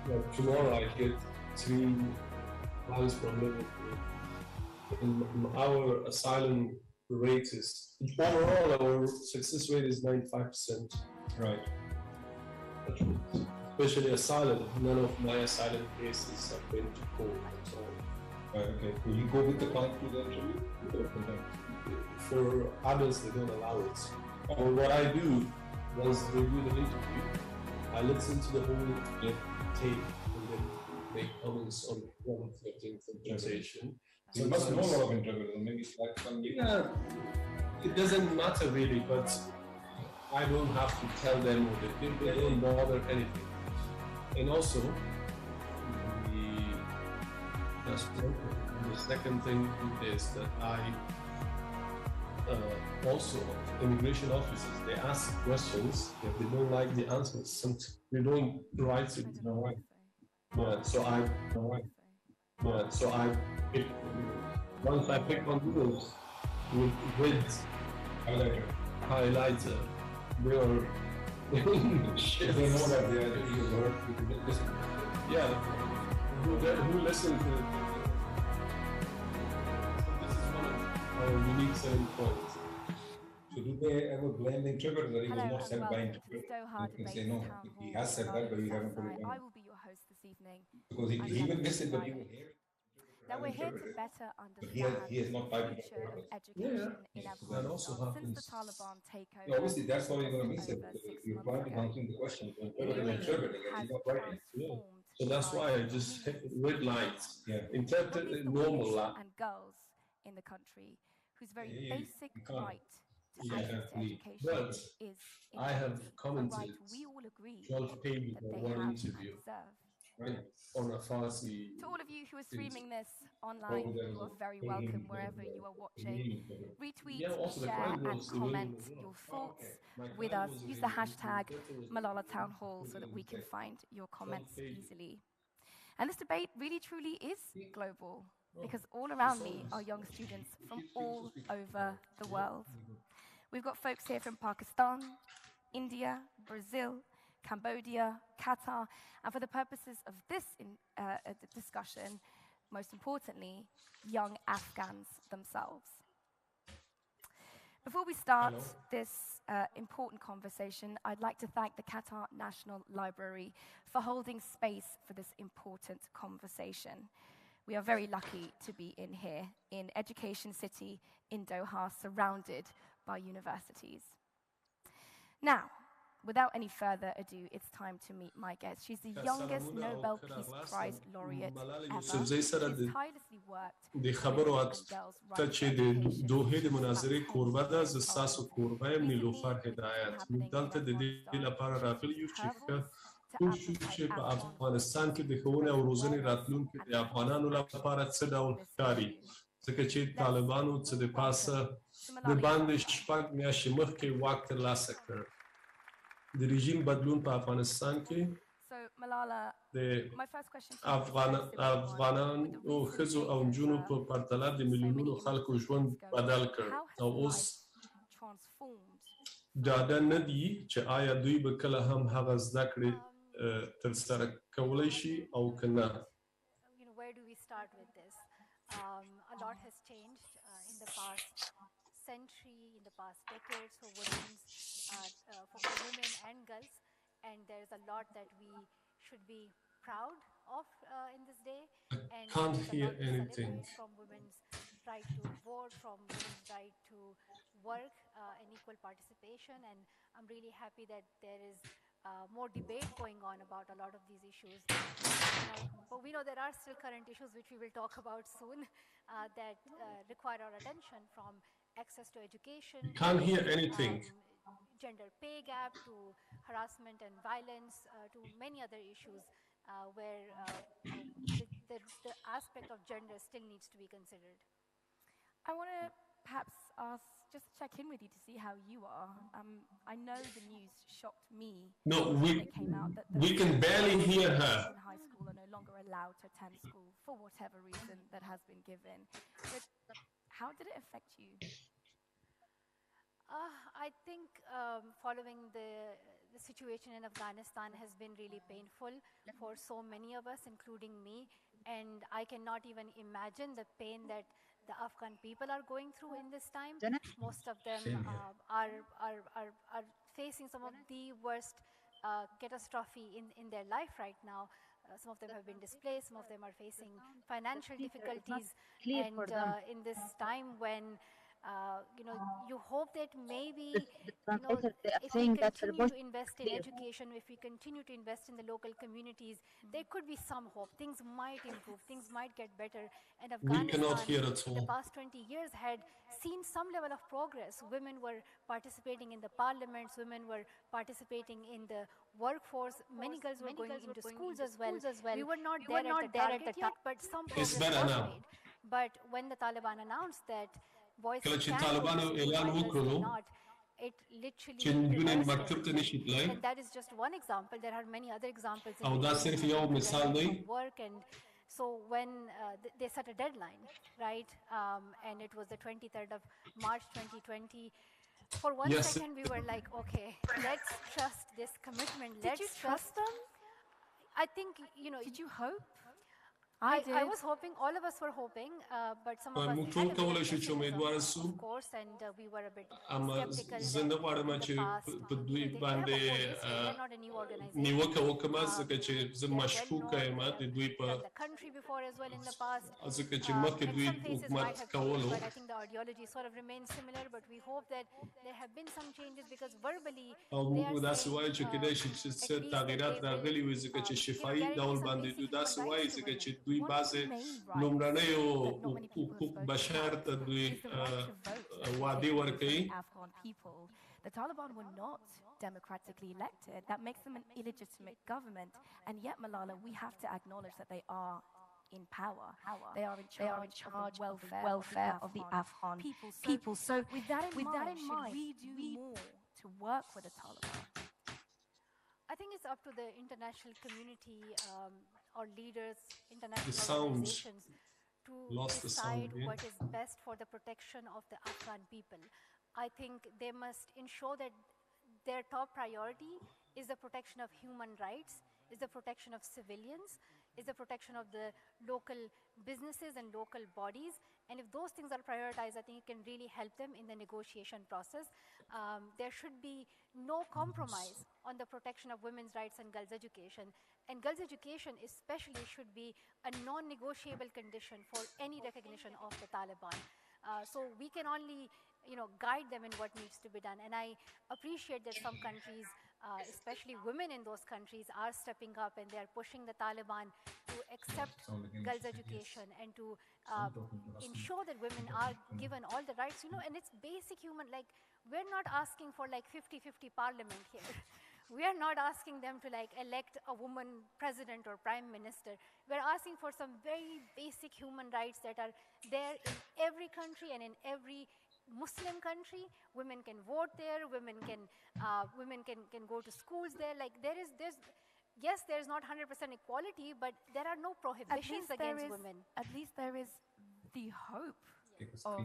like tomorrow I get 3 miles from Liverpool. And our asylum rate is, overall our success rate is 95%. Right. Especially asylum. None of my asylum cases have been to court at all. Okay. Will you go with the client to the interview? For adults, they don't allow it. Or what I do, once they do the interview, I listen to the whole tape and then make comments on what I'm thinking from presentation. So you must know a lot of interviewers, maybe it's like some... Yeah, it doesn't matter really, but I don't have to tell them or they don't bother anything. And also, the second thing is that I also immigration officers, they ask questions if they don't like the answers. They don't write it. So I pick, once I pick on those with highlighter, they are They know that they are your work, you can listen. Yeah, who listen to it? This is one of our unique selling points. So do they ever blame the interpreter that he was Hello not and sent by welcome to this interpreter? Doha You can say Debates no, Town he Hall has said that, but you regarding haven't put it Southside. down. I will be your host this evening. Because he will miss it, but you will hear it. Now we're here to better But understand he has not the typed it future of out. education in That Afghanistan also since happens. the Taliban takeover. Yeah, obviously, that's why you're going to miss it. over 6 You're months trying to ago. answer the question. Immigration has He's not writing. transformed So that's why I just hit red lights. Yeah. Interpret not least it the normal women life. and girls in the country whose very basic you can't. right to Yeah, access to please. education But is I have a right commented we all agree 12 pages that of they one have and interview deserve. on a Farsi. To all of you who are streaming this Oh, online, there you was are a very painting welcome of wherever the- you are the watching. meaning of it. Retweet, Yeah, also the share, client and was comment Iranian as well. your Oh, thoughts okay. My with client us. was Use the Iranian. hashtag The photo was Malala Town Iranian. Hall so that we can find your comments pages. easily. And this debate really truly is global because all around me are young students from all over the world. We've got folks here from Pakistan, India, Brazil, Cambodia, Qatar, and for the purposes of this discussion, most importantly, young Afghans themselves. Before we start this important conversation, I'd like to thank the Qatar National Library for holding space for this important conversation. We are very lucky to be in here, in Education City in Doha, surrounded by universities. Now, without any further ado, it's time to meet my guest. She's the youngest Nobel Peace Prize laureate ملاله ever. يوسفزۍ سره She's tirelessly worked د خبرو with women and girls' ته right چې to د education دوحې د since مناظرې about 10 کوربه ده years زه old. ستاسو کوربه یم Recently, نيلوفر with what's been هدايت موږ happening in دلته د دې Afghanistan, لپاره she's راغلي یو used چې her voice to پوه شو amplify چې په Afghan افغانستان کې د voices, ښوونې او raise روزنې awareness راتلونکي and د افغانانو action لپاره څه ډول on this ښکاري issue. ځکه چې Let's طالبانو څه د پاسه welcome د Malala باندې Yousafzai. 6 میاشتې مخکې واک ترلاسه کړ د رژیم بدلون په افغانستان کې So, Malala, د my first question to you is a very simple one. افغانانو With the recent ښځو او نجونو په takeover, پرتله د so many میلیونونو خلکو important ژوند things going بدل on. کړ How has او اوس life transformed? ډاډه نه دي چې آیا دوی به کله هم هغه زده کړې ترسره کولی شي او که نه. You know, where do we start with this? A lot has changed in the past century, in the past decades for women and girls, and there's a lot that we should be proud of in this day. And Can't there's a hear lot to anything. celebrate, from women's right to vote, from women's right to work and equal participation. And I'm really happy that there is more debate going on about a lot of these issues. Now, but we know there are still current issues which we will talk about soon that require our attention, from access to education, Can't hear anything. Gender pay gap, to harassment and violence, to many other issues where the aspect of gender still needs to be considered. I want to perhaps just check in with you to see how you are. I know the news shocked me. No, when it came out that we can barely hear in her. high school are no longer allowed to attend school for whatever reason that has been given. But how did it affect you? I think following the situation in Afghanistan has been really painful for so many of us, including me. And I cannot even imagine the pain that the Afghan people are going through in this time. Most of them are facing some of the worst catastrophe in their life right now. Some of them have been displaced, some of them are facing financial difficulties. And in this time when you hope that maybe, if we continue to invest in education, if we continue to invest in the local communities, there could be some hope. Things might improve, things might get better. And Afghanistan, in the past 20 years, had seen some level of progress. Women were participating in the parliaments, women were participating in the workforce. Many girls were going into schools as well. We were not there at the target yet, but some progress was made. But when the Taliban announced that boys can not, it literally reversed. And that is just one example. There are many other examples in work. And so when they set a deadline, right, and it was the 23rd of March 2020, for one second we were like, okay, let's trust this commitment. Did you trust them? I think, Did you hope? I was hoping, all of us were hoping, but some of us had a bit of pessimism, of course, and we were a bit skeptical that in the past, they have a policy, they're not a new organization. They're well known, they've done the country before as well in the past. And some faces might have changed, but I think the ideology sort of remains similar, but we hope that there have been some changes because verbally they are saying دوی بعضې لومړنیو حقوق بشر ته دوی وعدې ورکوي. The Taliban were not democratically elected. That makes them an illegitimate government. And yet, Malala, we have to acknowledge that they are in power. They are in charge of the welfare of the Afghan people. So with that in mind, should we do more to work with the Taliban? I think it's up to the international community or leaders, international organizations to decide what is best for the protection of the Afghan people. I think they must ensure that their top priority is the protection of human rights, is the protection of civilians, is the protection of the local businesses and local bodies. And if those things are prioritized, I think it can really help them in the negotiation process. There should be no compromise on the protection of women's rights and girls' education. And girls' education especially should be a non-negotiable condition for any recognition of the Taliban. So we can only guide them in what needs to be done. And I appreciate that some countries, especially women in those countries, are stepping up and they are pushing the Taliban to accept girls' education and to ensure that women are given all the rights, and it's basic human, like, we're not asking for like 50-50 parliament here. We are not asking them to elect a woman president or prime minister. We're asking for some very basic human rights that are there in every country and in every Muslim country. Women can vote there. Women can go to schools there. Like yes, there's not 100% equality, but there are no prohibitions against women. At least there is the hope of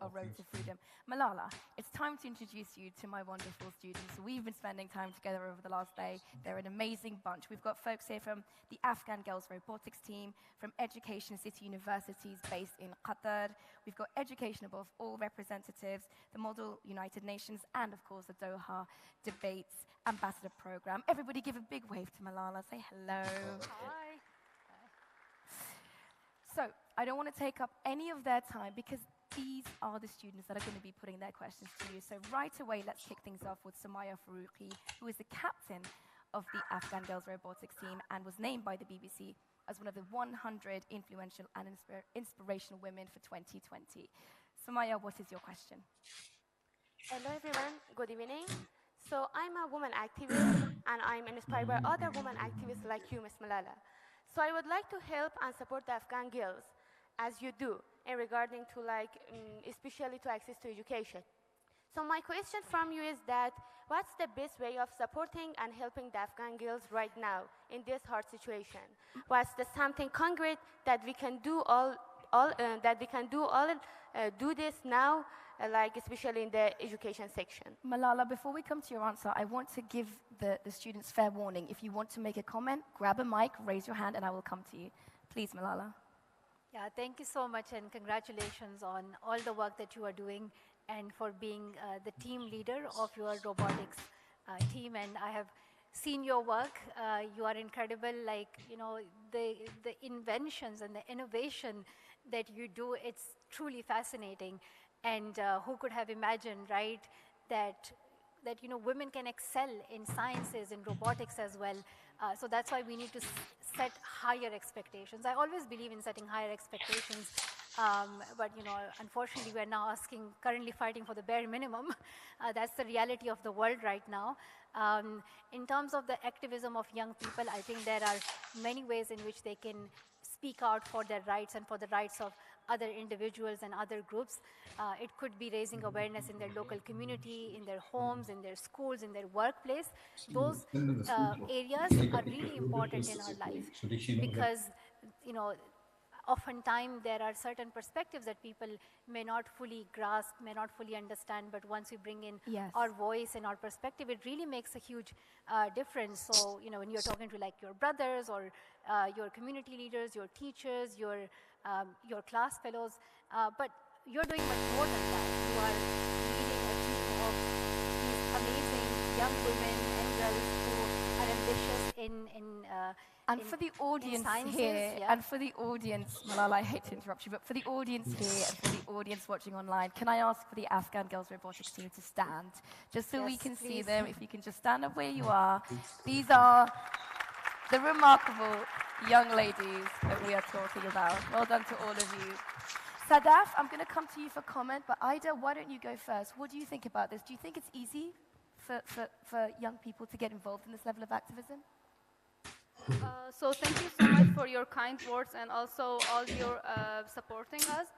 a road to freedom. Malala, it's time to introduce you to my wonderful students. We've been spending time together over the last day. They're an amazing bunch. We've got folks here from the Afghan Girls Robotics team, from Education City Universities based in Qatar. We've got Education Above All representatives, the Model United Nations, and of course the Doha Debates Ambassador Program. Everybody give a big wave to Malala. Say hello. Hi. So, I don't want to take up any of their time because these are the students that are going to be putting their questions to you. So right away, let's kick things off with Sumaya Faruqi, who is the captain of the Afghan Girls Robotics team and was named by the BBC as one of the 100 influential and inspirational women for 2020. Sumaya, what is your question? Hello everyone, good evening. So I'm a woman activist and I'm inspired by other women activists like you, Ms. Malalah. So I would like to help and support the Afghan girls, as you do, in regarding to especially to access to education. So my question from you is that, what's the best way of supporting and helping the Afghan girls right now in this hard situation? What's the something concrete that we can do do this now like especially in the education section. Malala, before we come to your answer, I want to give the students fair warning. If you want to make a comment, grab a mic, raise your hand, and I will come to you. Please, Malala. Yeah, thank you so much, and congratulations on all the work that you are doing and for being the team leader of your robotics team. And I have seen your work. You are incredible. Like, you know, the inventions and the innovation that you do, it's truly fascinating. And who could have imagined, right, that you know, women can excel in sciences, in robotics as well. So that's why we need to set higher expectations. I always believe in setting higher expectations, but you know, unfortunately, we're now currently fighting for the bare minimum. That's the reality of the world right now. In terms of the activism of young people, I think there are many ways in which they can speak out for their rights and for the rights of other individuals and other groups. It could be raising awareness in their local community, in their homes, in their schools, in their workplace. Those areas are really important in our life because, you know, oftentimes there are certain perspectives that people may not fully grasp, may not fully understand, but once we bring in our voice and our perspective, it really makes a huge difference. So, you know, when you're talking to like your brothers or your community leaders, your teachers, your class fellows, but you're doing much more than that. You are leading a team of these amazing young women and girls who are ambitious and for the audience here, and for the audience, Malala, I hate to interrupt you, but for the audience here and for the audience watching online, can I ask for the Afghan Girls Robotics team to stand, just so we can see them? If you can just stand up where you are. These are the remarkable young ladies that we are talking about. Well done to all of you. Sadaf, I'm going to come to you for comment, but Ida, why don't you go first? What do you think about this? Do you think it's easy for young people to get involved in this level of activism? So thank you so much for your kind words and also all your supporting us.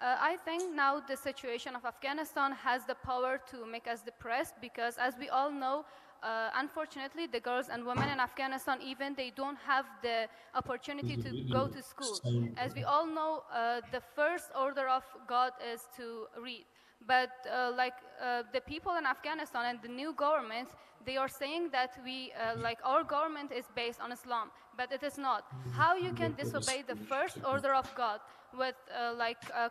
I think now the situation of Afghanistan has the power to make us depressed because, as we all know, unfortunately, the girls and women in Afghanistan, even they don't have the opportunity to go to school. As we all know, the first order of God is to read. But the people in Afghanistan and the new government, they are saying that our government is based on Islam, but it is not. How you can disobey the first order of God with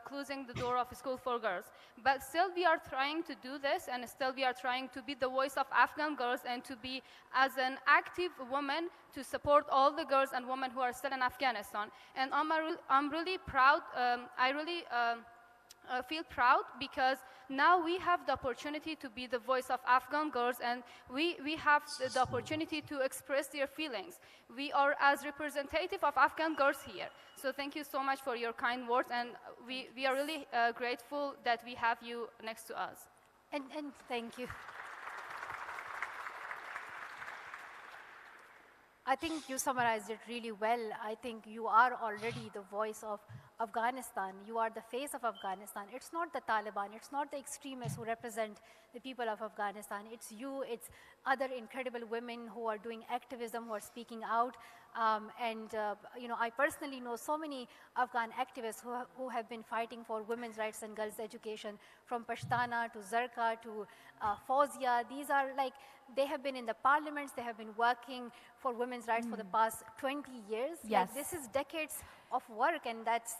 closing the door of school for girls? But still we are trying to do this, and still we are trying to be the voice of Afghan girls and to be as an active woman to support all the girls and women who are still in Afghanistan. And I'm really proud. I feel proud because now we have the opportunity to be the voice of Afghan girls, and we have the opportunity to express their feelings. We are as representative of Afghan girls here. So thank you so much for your kind words, and we are really grateful that we have you next to us. And thank you. I think you summarized it really well. I think you are already the voice of Afghanistan. You are the face of Afghanistan. It's not the Taliban. It's not the extremists who represent the people of Afghanistan. It's you. It's other incredible women who are doing activism, who are speaking out. You know, I personally know so many Afghan activists who have been fighting for women's rights and girls' education, from Pashtana to Zarqa to Fawzia. These are they have been in the parliaments, they have been working for women's rights for the past 20 years. Yes. This is decades of work, and that's,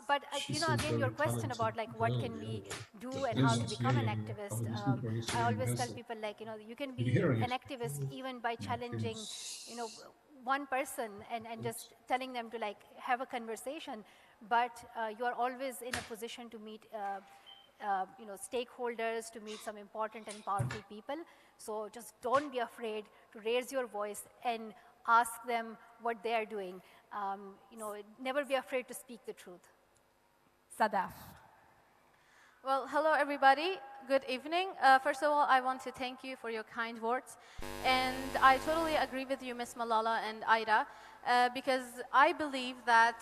but you know, again, your question about what can we do and how to become an activist. I always tell people you know, you can be an activist even by challenging, you know, one person and just telling them to have a conversation, but you are always in a position to meet you know, stakeholders, to meet some important and powerful people. So just don't be afraid to raise your voice and ask them what they are doing. You know, never be afraid to speak the truth. Sadaf. Well, hello everybody. Good evening. First of all, I want to thank you for your kind words. And I totally agree with you, Ms. Malala and Ida, because I believe that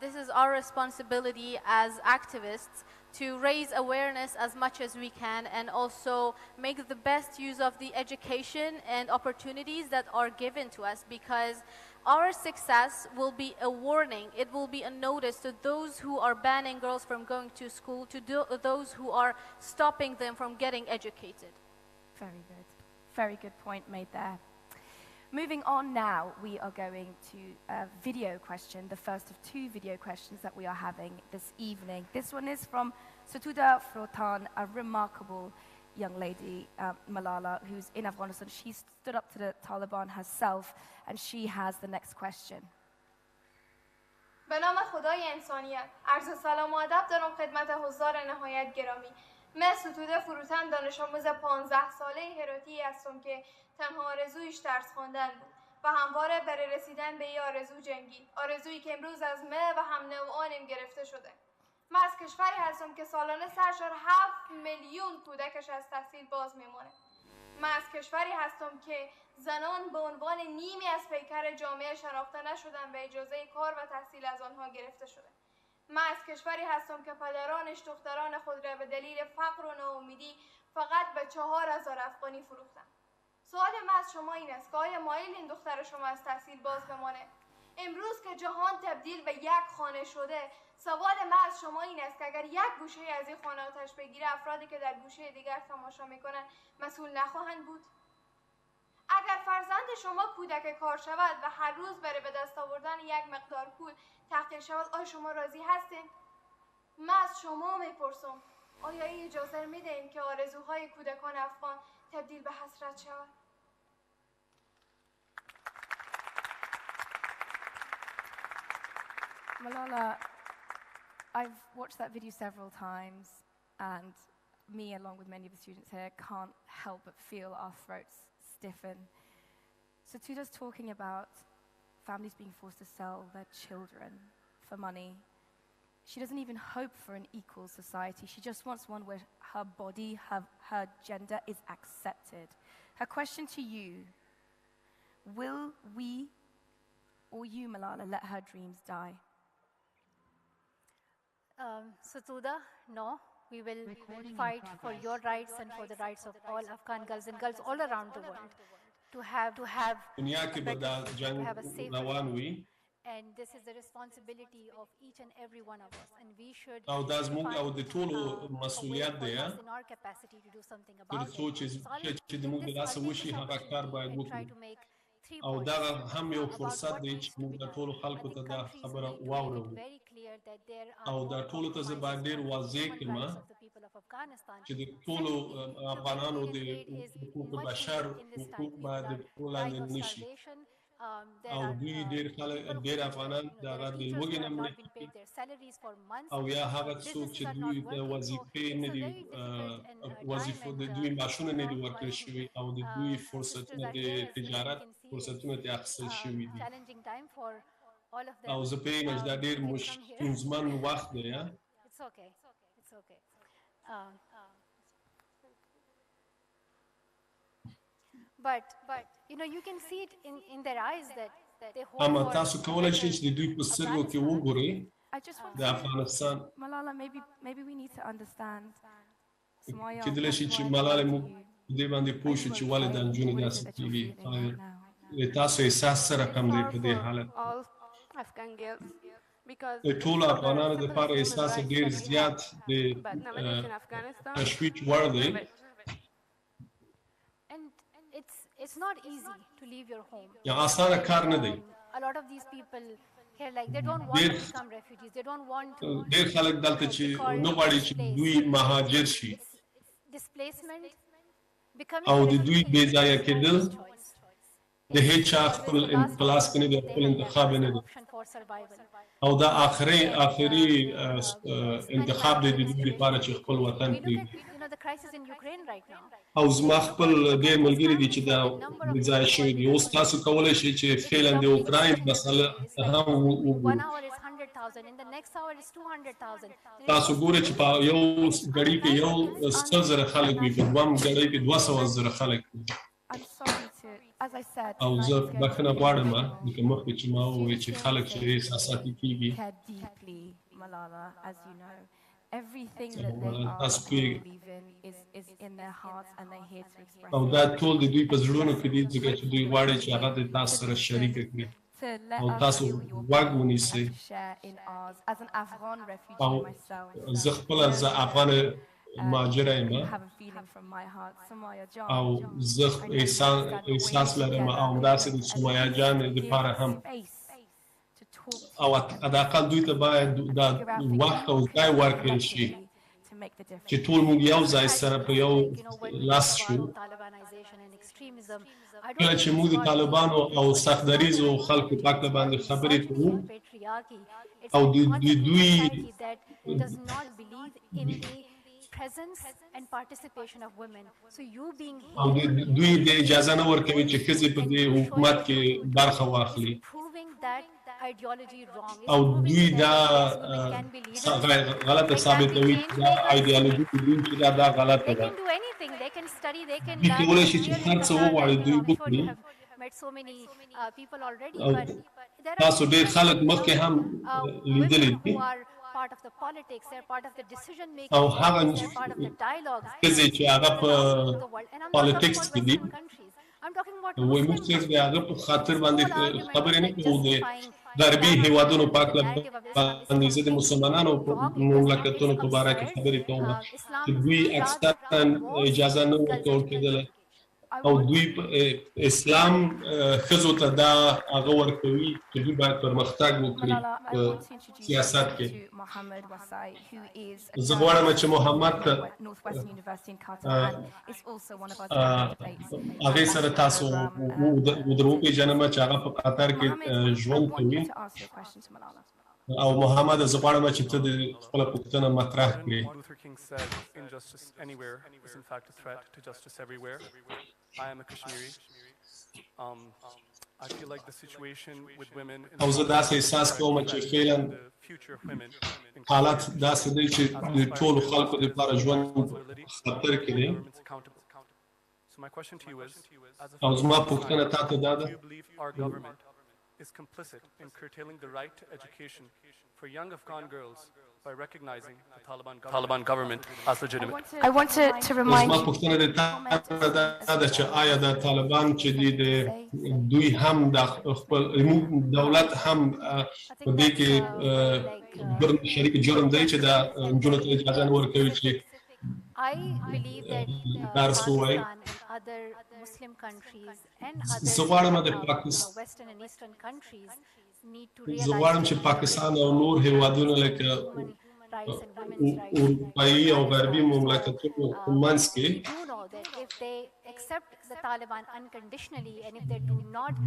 this is our responsibility as activists to raise awareness as much as we can and also make the best use of the education and opportunities that are given to us, because Our success will be a warning. It will be a notice to those who are banning girls from going to school, to those who are stopping them from getting educated. Very good. Very good point made there. Moving on now, we are going to a video question, the first of 2 video questions that we are having this evening. This one is from Satuda Frotan, a remarkable young lady, Malala, who's in Afghanistan. She stood up to the Taliban herself, and she has the next question. به نام خدای انسانیت، عرض سلام و ادب دارم خدمت حضار نهایت گرامی. من ستوده فروتن دانش آموز 15 ساله هراتی هستم که تنها آرزویش درس خواندن بود و همواره برای رسیدن به این آرزو جنگید. آرزویی که امروز از من و هم نوعانم گرفته شده. من از کشوری هستم که سالانه سرشار 7 میلیون کودکش از تحصیل باز میمونه. من از کشوری هستم که زنان به عنوان نیمی از پیکر جامعه شناخته نشدن و اجازه کار و تحصیل از آنها گرفته شده. من از کشوری هستم که پدرانش دختران خود را به دلیل فقر و ناامیدی فقط به 4000 افغانی فروختند. سوال من از شما این است که آیا مایل این دختر شما از تحصیل باز بمانه؟ امروز که جهان تبدیل به یک خانه شده، سوال من از شما این است که اگر یک گوشه از این خانه آتش بگیره، افرادی که در گوشه دیگر تماشا میکنن مسئول نخواهند بود؟ اگر فرزند شما کودک کار شود و هر روز بره به دست آوردن یک مقدار پول تحقیر شود، آیا شما راضی هستین؟ من از شما میپرسم، آیا این اجازه میدین که آرزوهای کودکان افغان تبدیل به حسرت شود؟ Malala, I've watched that video several times, and me, along with many of the students here, can't help but feel our throats stiffen. So Tuda's talking about families being forced to sell their children for money. She doesn't even hope for an equal society. She just wants one where her body, her gender is accepted. Her question to you, will we or you, Malala, let her dreams die? Satuda, no. We will fight for your rights and for the rights of all Afghan girls and girls all around the world to have a safe life. And this is the responsibility of each and every one of us, and we should find a way in our capacity to do something about it. And try to make 3 او points دا هم یو about فرصت what دی needs چې to be موږ د done. ټولو I خلکو think ته دا countries خبره need to make واورو it very clear that there are او دا no ټولو ته زه باید ډېر compromises واضح on the کړم rights of the people of Afghanistan. چې د ټولو Secondly, افغانانو د humanitarian aid is حقوق much بشر needed in this حقوق time. باید People are وړاندې dying of نشي starvation. There او are دوی people ډېر who, افغانان د there هغه are د teachers لوږې who نه have مړه not been paid their salaries for months. او یا هغه څوک چې Businesses are دوی not د working. So وظیفې it's نه a دي very difficult and وظیفو time د and دوی معاشونه نه دي my ورکړل شوي او د دوی فرصتونه د تجارت فرصتونه ترې اخیستل شوي دي challenging time for all of them. او زه پوهېږم چې دا ډېر You can come here. ستونزمن وخت دی It's okay. It's okay. But you know, you can see it in their eyes that they hope اما for تاسو کولی شئ چې د دوی په سترګو کې وګورئ I just want د افغانستان Malala, maybe we need to understand. کېدلی شي چې ملاله موږ دې باندې پوه شو چې ولې دا نجونې داسې کېږي د تاسو احساس څه رقم دی په دې حالت all Afghan girls because د ټولو افغانانو دپاره احساس ډېر زیات د but nowadays in Afghanistan تشویش وړ دی and it's not easy to leave your home. یا اسانه کار نه دی A lot of these people here, like, they don't want to become refugees. They don't want to. ډېر خلک دلته چې نه غواړي چې دوی مهاجر شي Displacement, becoming او a د دوی refugee بې is ځایه not کېدل a choice. د هیچا خپل په لاس کې نه دی خپل انتخاب نه دی Option for survival. او دا آخري انتخاب دی د دوی لپاره چې خپل وطن We look پرېږدي at, you know, the crisis in Ukraine right now. او زما خپل ډېر ملګري دي چې دا بې ځایه شوي دي اوس تاسو کولی شئ چې فعلا د اوکراین مسله هم وګورو 1 hour is 100,000. In the next hour is 200,000. تاسو ګورئ چې په یو ګړۍ کې یو 100,000 خلک وي په دویم ګړۍ کې 200,000 خلک وي I'm sorry to, as I said, او زه بخښنه غواړم لکه مخکې چې ما وویل چې خلک چې احساساتي کېږي care deeply, Malala, as you know. Everything that they are تاسو پوهېږئ believe in is in their hearts, and they're here to express او it. دا ټول د دوی په زړونو کې دي ځکه چې دوی غواړي چې هغه د تاسو سره شریکه کړي So to let او us تاسو feel your غوږ pain ونیسئ. and share in ours. As an Afghan refugee او myself, زه خپله زه افغان مهاجره یم have a feeling from my heart. Samaya Jan, او زه احساس لرم او همداسې د سمیه جان دپاره هم او حداقل دوی ته باید دا وخت او ځای ورکړل شي چې ټول موږ یو ځای سره په یو لاس شو. کله چې موږ د طالبانو او سختدریزو خلکو په هکله باندې خبرې کوو او دوی د اجازه نه ورکوي چې ښځې په دې حکومت کې برخه واخلي او دوی دا غلطه ثابتوي چې دا ایډیالوژي چې دا غلطه ده. دوی کولی شي چې هر څه وغواړي دوی وکړي. تاسو ډېر خلک مخکې هم لیدلي دي او هغه ښځې چې هغه په پالیټکس کې دي وایي موږ صرف د هغه په خاطر باندې خبرې نه کوو د غربي هېوادونو په هکله باندې زه د مسلمانانو مملکتونو په باره کې خبرې کوم چې دوی اکثرا اجازه نه ورکول کېدله او دوی اسلام ښځو ته دا هغه ورکوي چې دوی باید پرمختګ وکړي په سیاست کې. زه غواړم چې محمد ته هغې سره تاسو در وپېژنم چې هغه په قطر کې ژوند کوي او محمد زه غواړم چې ته د خپله پوښتنه مطرح کړې. I am a Kashmiri. I feel like the situation with women او زه داسې احساس کوم چې فعلا حالت داسې دی چې د ټولو خلکو دپاره ژوند خطر کې دی. او زما پوښتنه تا ته دا ده is complicit in curtailing the right to education for young Afghan girls by recognizing the Taliban government as legitimate. I want to remind زما پوښتنه د تا ده چې آیا د طالبان چې دي دوی هم د خپل دولت هم په دې کې شریک جرم دی چې د نجونو ته اجازه نه ورکوي چې درس ووایي. زه غواړم چې پاکستان او نور هېوادونه لکه اروپایي او غربي مملکتونو په منځ کې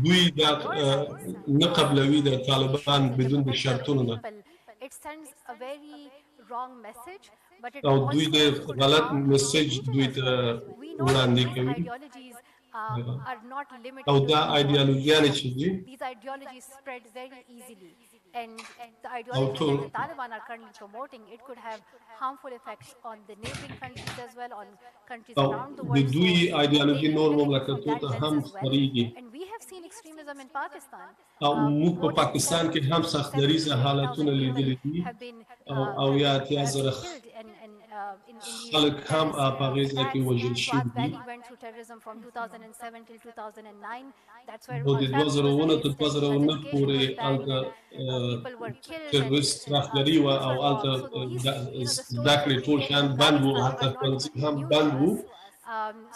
دوی دا نه قبلوي د طالبان بدون د شرطونو نه او دوی د غلط میسج دوی ته وړاندې کوي او دا ایډیالوژیانې چې دي and the ideology that the Taliban are currently promoting, it could have harmful effects on the neighboring countries as well, on countries around the world. And we have seen extremism in Pakistan. موږ په پاکستان کې هم سختدریزه حالتونه لیدلي دي او یا اتیا زره خلک هم په هغې ځای کې وژل شوي دي او د 2009 تر 2009 پورې هلته تروریست رهبري وه او هلته زده کړې ټول شیان بند وو حتی ښوونځي هم بند وو.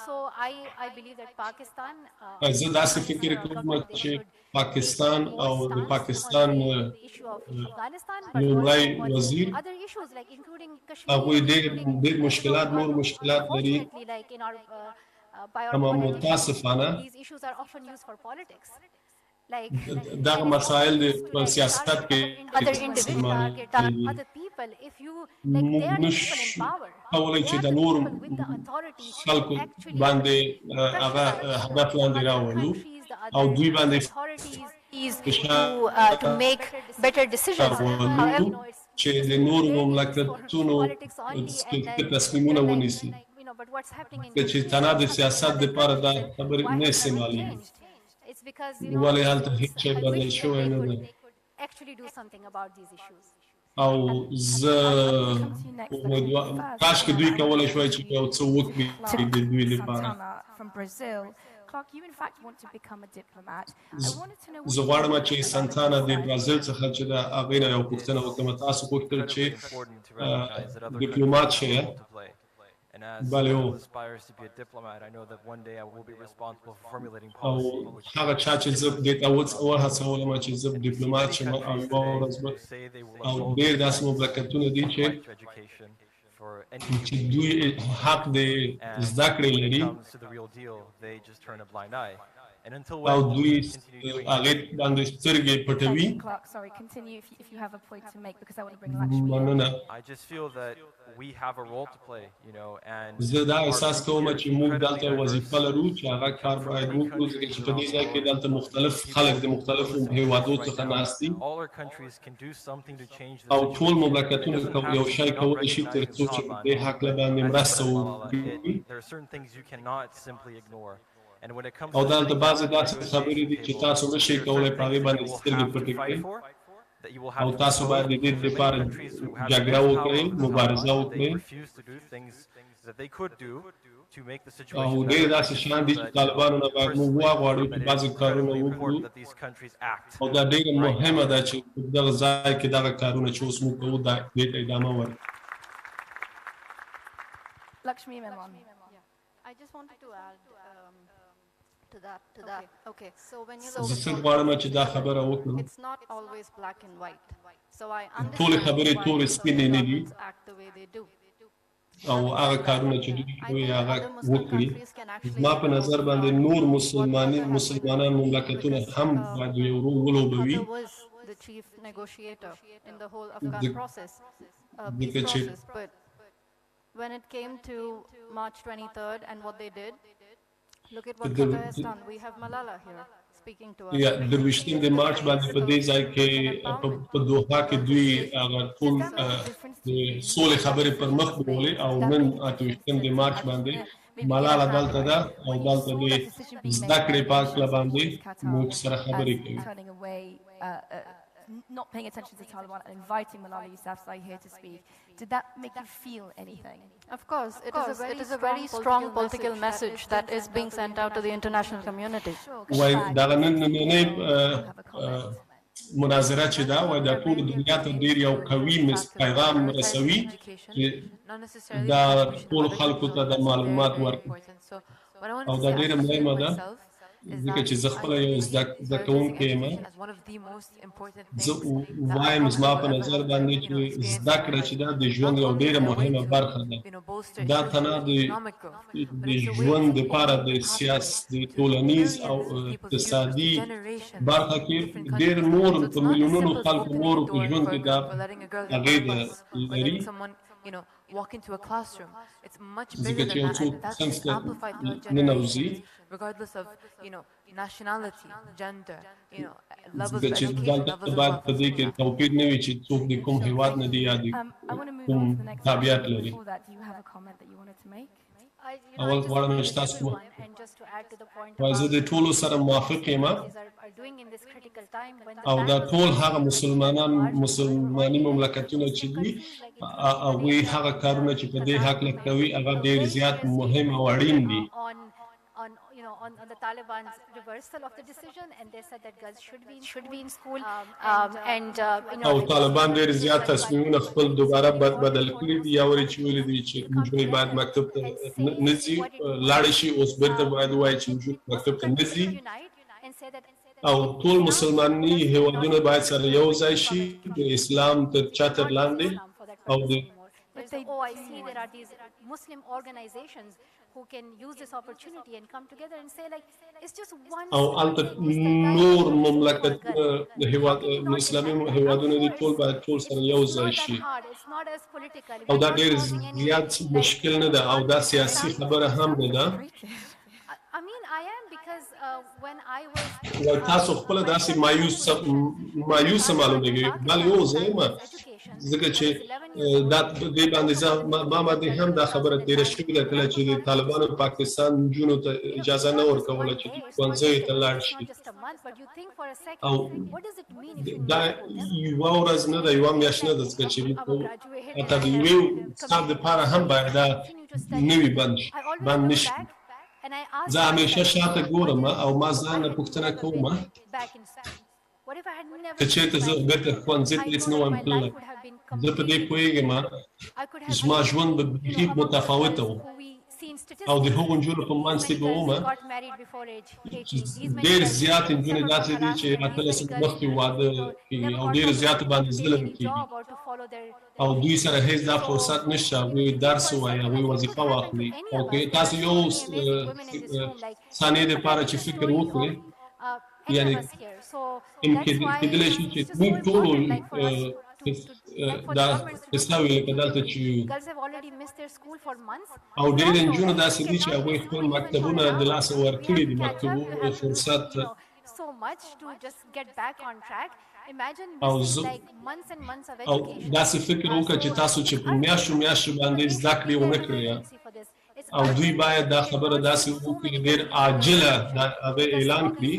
So I believe that Pakistan زه داسې فکر کوم چې پاکستان او د پاکستان لومړی وزیر هغوی ډېر مشکلات نور مشکلات لري اما متاسفانه دغه مسایل د سیاست کې موږ نشو کولی چې د نور خلکو باندې هغه هدف لاندې راولو او دوی باندې to make better decisions. چې د نورو مملکتونو تصمیمونه ونیسي چې تنها د سیاست دپاره دا خبرې نه استعمالېږي ولې هلته هېڅ شی بدل شوی نه دی او زه کاشکې دوی کولی شوی چې یو څه وکړي د دوی لپاره. Clark, you in fact want to become a diplomat. I wanted to know. زه غواړم چې سانتانا د برازیل څخه چې د هغې نه یو پوښتنه وکړم. تاسو غوښتل چې ډیپلومات شئ. And as someone who aspires to be a diplomat, I know that one day I will be responsible for formulating policy. هغه چا چې زه دې ته وهڅولم چې زه ډیپلومات شم او یوه ورځ به او ډېر داسې مملکتونه دي چې دوی حق د زده کړې لري او دوی هغې باندې سترګې پټوي. مننه. زه دا احساس کوم چې موږ دلته وظیفه لرو چې هغه کار باید وکړو ځکه چې په دې ځای کې دلته مختلف خلک د مختلفو هېوادو څخه ناست دي او ټول مملکتونه یو شی کولی شي تر څو چې په دې هکله باندې مرسته وکړي. او دلته بعضې داسې خبرې دي چې تاسو نشئ کولی په هغې باندې سترګې پټې کړئ او تاسو باید د دې لپاره جګړه وکړئ، مبارزه وکړئ. او ډېر داسې شیان دي چې طالبانو نه باید موږ وغواړو چې بعضې کارونه وکړو او دا ډېره مهمه ده چې په دغه ځای کې دغه کارونه چې اوس موږ کوو دې ته ادامه ورکړو. I just wanted to add to that. Okay. So when you زه څه غواړم چې دا خبره وکړم. it's not always black and white. So I understand ټولې خبرې تورې سپینې نه دي act the way they do. او هغه کارونه چې دوی کوي هغه وکړي. زما په نظر باندې نور مسلمانان مملکتونه هم باید یو رول ولوبوي. The chief negotiator in the whole Afghan process, peace because process. But when it came to March 23rd and what they did, look at what Qatar has done. We have Malala here speaking to us. یا درویشتم د مارچ باندې په دې ځای کې په دوحه کې دوی هغه ټول د سولې خبرې پر مخ بولې او نن اتویشتم د مارچ باندې ملاله دلته ده او دلته د زده کړې په هکله باندې موږ سره خبرې کوي. Not paying attention to Taliban and inviting Malala Yousafzai here to speak. Did that make you feel anything? Of course, it is a very strong political message that is being sent out to the international community. وای دا نننۍ مناظره چې دا وای دا ټول دنیا ته ډېر یو قوي پیغام رسوي چې دا ټول خلکو ته د معلومات ورکړي او دا ډېره مهمه ده ځکه چې زه خپله یو زده کوونکی یم. زه وایم زما په نظر باندې چې زده کړه چې دا د ژوند یو ډېره مهمه برخه ده. دا تنها د ژوند دپاره د سیاست د ټولنیز او اقتصادي برخه کې ډېر نور په میلیونونو خلکو نورو په ژوند کې دا اغېزه لري. Walk into a classroom. It's much ځکه bigger چې than یو that. څوک That's څنګه being amplified through ننوځي generations, regardless of nationality, gender, levels of ځکه چې education, دلته levels of باید wealth. په دې کې توپیر نه وي چې څوک د کوم هېواد نه دی یا د I want to move کوم on to the next تابعیت question. لري. Before that, do you have a comment that you wanted to make? اول غواړم چې تاسو And just to add to the point وایي زه د ټولو سره موافق یم are doing in this critical time when the او دا ټول هغه مسلماني مملکتونه چې دي هغوی هغه کارونه چې په دې هکله کوي هغه ډېر زیات مهم او اړین دي. on the Taliban's reversal of the decision, and they said that girls should be in school. او طالبان ډېر زیات تصمیمونه خپل دوباره بدل کړي دي یا ورې چې ویلي دي چې نجونې باید مکتب ته نه ځي لاړې شي اوس بېرته باید ووایي چې نجونې مکتب ته نه ځي او ټول مسلماني هېوادونه باید سره یو ځای شي د اسلام تر چتر لاندې او د I see there are these Muslim organizations who can use this opportunity and come together and say like it's just one او البته نور مملکت هېواد اسلامي هېوادونه دي ټول باید ټول سره یو ځای شي او دا ډېر زیات مشکل نه ده او دا سیاسي خبره هم نه ده. I am because when I was تاسو خپل داسې مایوسه معلومېږي بل یو زه یم ځکه چې دا دې باندې زه ما باندې هم دا خبره تېره شوې ده کله چې د طالبانو پاکستان نجونو ته اجازه نه ورکوله چې ښوونځیو ته لاړ شي او دا یوه ورځ نه ده یوه میاشت نه ده ځکه چې حتی د یوې ساعت دپاره هم باید دا نه وي بند نه شي. And I asked زه همیشه شاته ګورم او ما ځان نه پوښتنه کوم back in school. What if I had never که چېرته زه بېرته ښوونځي ته هېڅ نه وایم تللی زه په دې پوهېږم زما ژوند به بیخي متفاوته و او د هغو نجونو په منځ کې به وم ډېر زیات نجونې داسې دي چې اتلس مخکې واده کوي او ډېرو زیاتو باندې ظلم کېږي او دوی سره هېڅ دا فرصت نشته هغوی درس ووایي هغوی وظیفه واخلي او که تاسو یو ثانیې دپاره چې فکر وکړئ یعنې کېدلی شي چې موږ ټولو دا قصه وي لکه دلته چې او ډېرې نجونو داسې دي چې هغوی خپل مکتبونه د لاسه ورکړي دي مکتبونو فرصت او داسې فکر وکړه چې تاسو چې په میاشتو میاشتو باندې زده کړې ونه کړې او دوی باید دا خبره داسې وکړي ډېر عاجله هغه اعلان کړي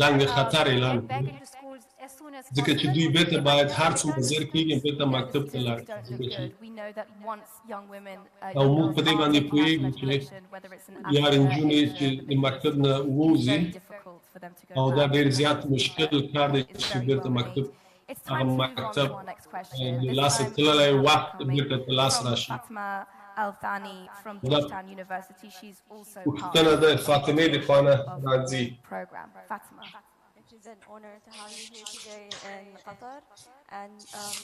زنګ خطر اعلان کړي ځکه چې دوی بیرته باید هر څومره زر کېږي بیرته مکتب ته لاړ او موږ په دې باندې پوهېږو چې یار نجونې چې د مکتب نه ووځي او دا ډېر زیات مشکل کار دی چې بیرته مکتب هغه مکتب د لاسه تللی وخت بیرته په لاس راشي پوښتنه د فاطمې د خوا نه راځي It is an honor to have you here today in Qatar, and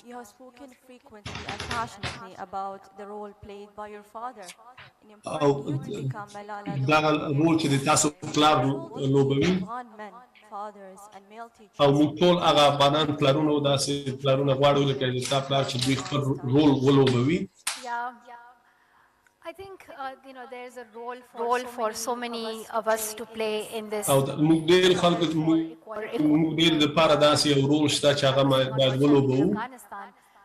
you have spoken frequently and passionately about the role played by your father in empowering you to become Malala. دا رول چې د تاسو پلار لوبوي fathers and male teachers. او موږ ټول هغه افغانان پلارونه او داسې پلارونه غواړو لکه د تا پلار چې دوی خپل رول ولوبوي. I think there's a role for so many of us to play in this. او موږ ډېر خلکو موږ ډېر دپاره داسې یو رول شته چې هغه باید ولوبوو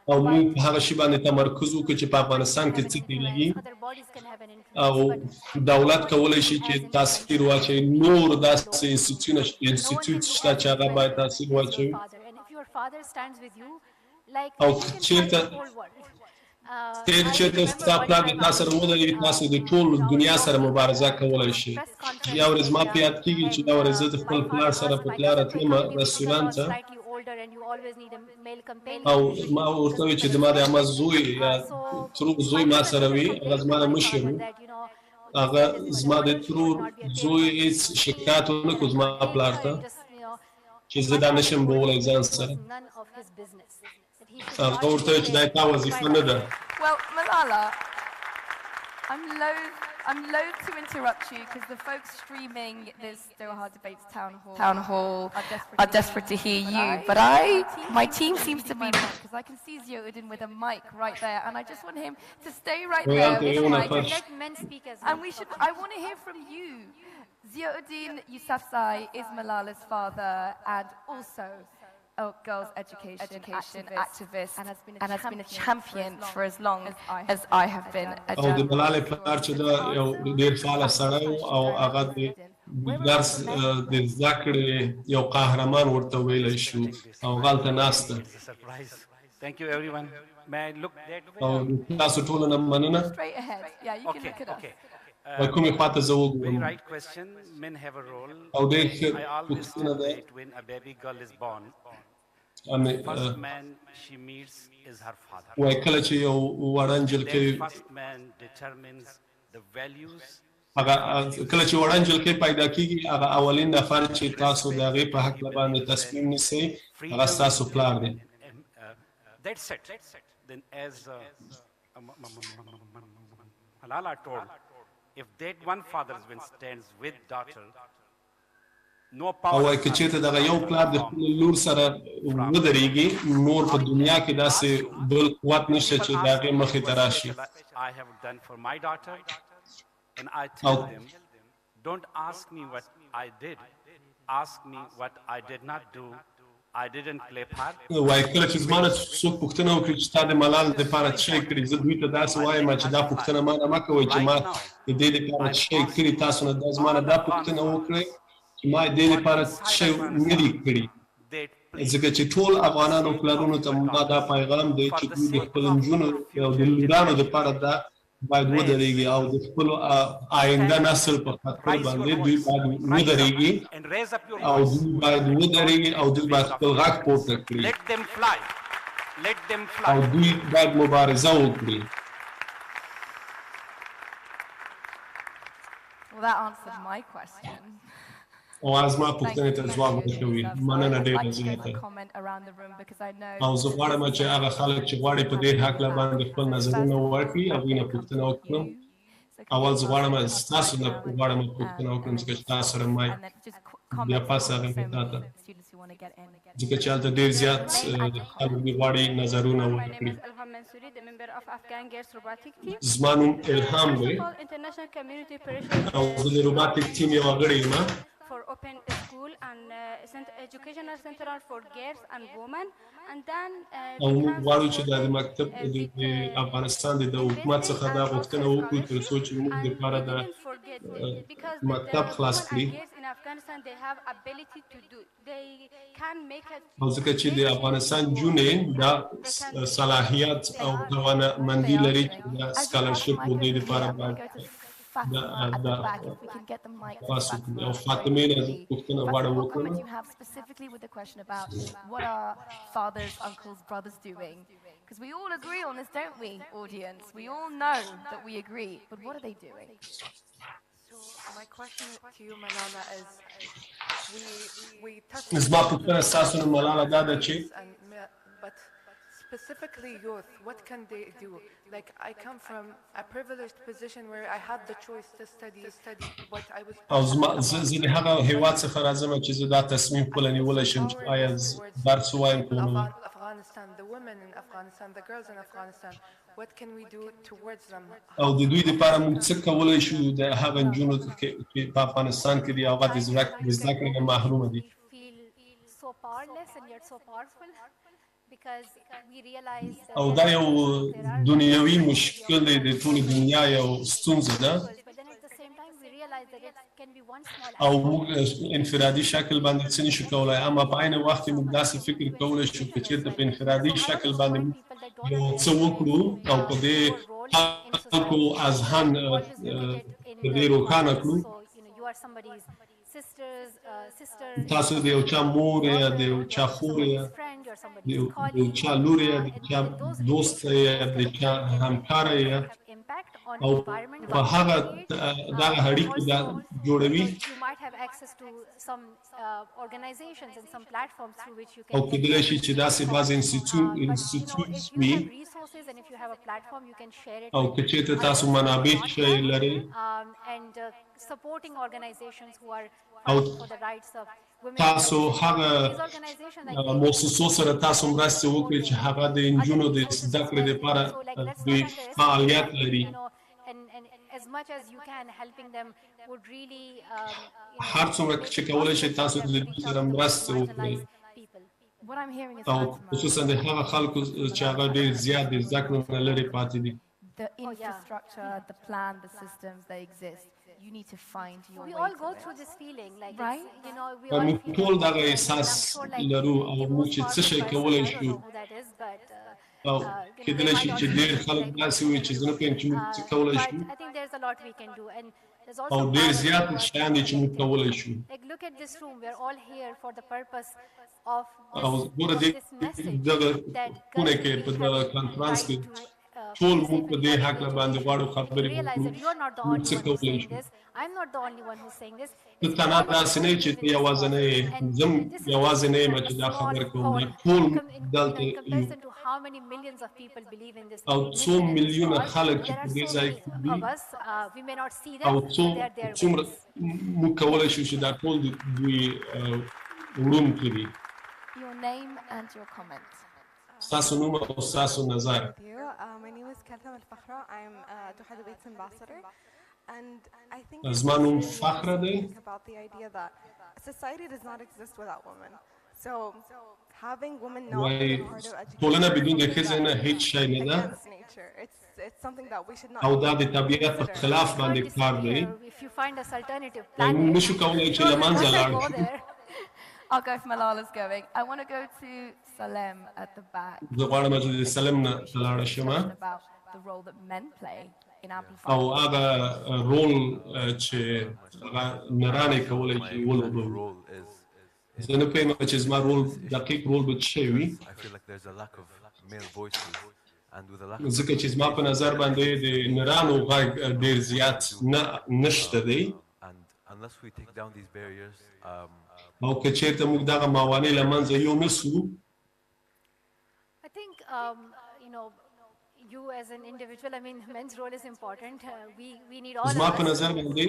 او موږ په هغه شي باندې تمرکز وکړو چې په افغانستان کې څه تېرېږي او دولت کولی شي چې تاثیر واچوي نور داسې انسټیټیوټ شته چې هغه باید تاثیر واچوي او چېرته چېرته ستا پلار د تا سره ودرېږي تاسو د ټول دنیا سره مبارزه کولی شئ. یو ورځ ما په یاد کېږي چې یو ورځ زه د خپل پلار سره په لاره تلمه رستورانت ته او ما ورته وویل چې زما د عمه زوی یا ترور زوی ما سره وي هغه زما نه مشر و هغه زما د ترور زوی هېڅ شکایت ونه کړو زما پلار ته چې زه دا نشم بولی ځان سره هغه ورته وویل چې دا تا وظیفه نه ده. Well, Malala, I'm loath to interrupt you because the folks streaming this Doha Debates town hall are desperate to hear you. But my team seems to be because I can see Zioudin with a mic right there, and I just want him to stay right there with the mic and let men speak as well. And I want to hear from you. Zioudin Yousafzai is Malala's father and also a girls' education activist and has been a champion for as long as I have been a او د ملالې پلار چې دا یو ډېر فعاله سړی و او هغه د درس د زده کړې یو قهرمان ورته ویلی شو او هلته ناست ده. او تاسو ټولو نه مننه. کومې خوا ته زه وګورم او ډېر ښه پوښتنه ده. وایي کله چې یو وړه نجلۍ هغه کله چې وړه نجلۍ پیدا کېږي هغه اولین نفر چې تاسو د هغې په هکله باندې تصمیم نیسئ هغه ستاسو پلار دی. Malala told, if that one father stands with daughter, او وایي که چېرته دغه یو پلار د خپلې لور سره ودرېږي نور په دنیا کې داسې بل قوت نشته چې د هغې مخې ته راشي. وایي کله چې زما نه څوک پوښتنه وکړي چې تا د ملال دپاره څه شی کړي زه دوی ته داسې وایم چې دا پوښتنه ما نه مه کوئ چې ما د دې دپاره څه شی کړي تاسو نه زما نه دا پوښتنه وکړئ ما دې لپاره څه نه دي کړي ځکه چې ټول افغانانو پلارونو ته ما دا پیغام دی چې دوی د خپلو نجونو او د لورانو دپاره دا باید ودرېږي او د خپل آینده نسل په خاطر باندې دوی باید ودرېږي او دوی باید ودرېږي او دوی باید خپل غږ پورته کړي او دوی باید مبارزه وکړي. Well, that answered my question. او زما پوښتنې ته ځواب ورکوي. مننه ډېره زیاته. او زه غواړم چې هغه خلک چې غواړي په دې هکله باندې خپل نظرونه ورکړي هغوی نه پوښتنه وکړم. اول زه غواړم ستاسو نه غواړم پوښتنه وکړم ځکه چې تاسو سره مایک بیا پاس هغه مې تا ته ځکه چې هلته ډېر زیات خلک دې غواړي نظرونه ورکړي. زما نوم الهام دی او زه د روباتیک ټیم یوه غړی یم. For open school and educational center for girls and women, and then او موږ غواړو چې د مکتب د افغانستان د حکومت څخه دا غوښتنه وکړو تر څو چې موږ دپاره د مکتب خلاص کړي او ځکه چې د افغانستان جونې دا صلاحیت او توانمندي لري چې دا سکالرشپ د دې لپاره باید او فاطمه نه پوښتنه غواړم وکړم. You have specifically with the question about what are fathers, uncles, brothers doing? Because we all agree on this, don't we, audience? We all know that we agree, but what are they doing? So my question to you, Malala, is we touched زما پوښتنه ستاسو نه ملاله دا ده چې but specifically youth, what can they do? Like, I come from a privileged position where I had the choice to study, but I was... او زه د هغه هیواد څخه راځم چې زه دا تصمیم خپله نیولی شم چې آیا درس ووایم که ونه. Afghanistan, the women in Afghanistan, the girls in Afghanistan, what can we do towards them? او د دوی دپاره موږ څه کولی شو د هغه نجونو چې په افغانستان کې دي هغه د زده کړې نه محرومه دي. So powerless and yet so powerful. او دا یو دنیوي مشکل دی د ټولې دنیا یو ستونزه ده او موږ انفرادي شکل باندې څه نشو کولی اما په عین وخت کې موږ داسې فکر کولی شو که چېرته په انفرادي شکل باندې یو څه وکړو او په دې خلکو اذهان په دې روښانه کړو تاسو د یو چا مور یا د یو چا خور یا د یو چا لور یا د چا دوست یا د چا همکار یا او په هغه دغه اړیکې دا جوړوي او کېدلی شي چې داسې بعض انسټیټیوټس وي او که چېرته تاسو منابع شی لرئ او تاسو هغه مؤسسو سره تاسو مرسته وکړئ چې هغه د نجونو د زده کړې لپاره دوی فعالیت لري هر څومره چې کولی شئ تاسو د دوی سره مرسته وکړئ او خصوصا د هغه خلکو چې هغه ډېر زیات د زده کړو نه لرې پاتې دي. The infrastructure, the plan, the systems, they exist. You need to find your way. We all go through this feeling, like right? You know, we all موږ ټول دغه احساس لرو او موږ چې څه شی کولی شو او کېدلی شي چې ډېر خلک داسې وي چې زه نه پوهېږم چې موږ څه کولی شو او ډېر زیات شیان دي چې موږ کولی شو. او ګوره دغه خونه کې په دغه کنفرانس کې ټول موږ په دې هکله باندې غواړو خبرې وکړو موږ څه کولی شو. ته تنها داسې نه یې چې ته یوازې نه یې زه یوازې نه یم چې دا خبره کوم ټول دلته یو او څو میلیونه خلک چې په دې ځای کې دي او څومره موږ کولی شو چې دا ټول دوی وړونکي دي. ستاسو نوم او ستاسو نظر. زما نوم فخره دی. وایي ټولنه بدون د ښځې نه هېڅ شی نه ده او دا د طبیعت په خلاف باندې کار دی او موږ نشو کولی چې له منځه لاړ شو. I'll go if Malala's going. I want to go to Salem at the back. زه غواړم چې د سلم نه لاړه شم. About the role that men play او هغه رول چې نرانې کولای شي ولوبوي زه نه پوهېږم چې زما رول دقیق رول به څه شی وي ځکه چې زما په نظر باندې د نرانو غږ ډېر زیات نشته دی او که چېرته موږ دغه موانع له منځه یونسو I think, you as an individual, I mean, men's role is important. We need all زما په نظر باندې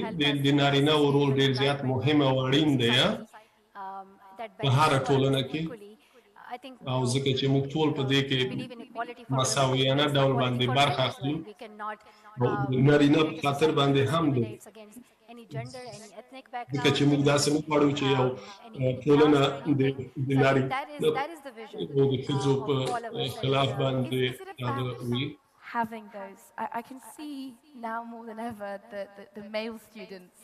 د نارینه‌و رول ډېر زیات مهم او اړین دی په هره ټولنه کې او ځکه چې موږ ټول په دې کې مساویانه ډول باندې برخه اخلو نارینه په خاطر باندې هم دی ځکه چې موږ داسې نه غواړو چې یو ټولنه د نارینه او د ښځو په خلاف باندې وي having those, I can see now more than ever the male students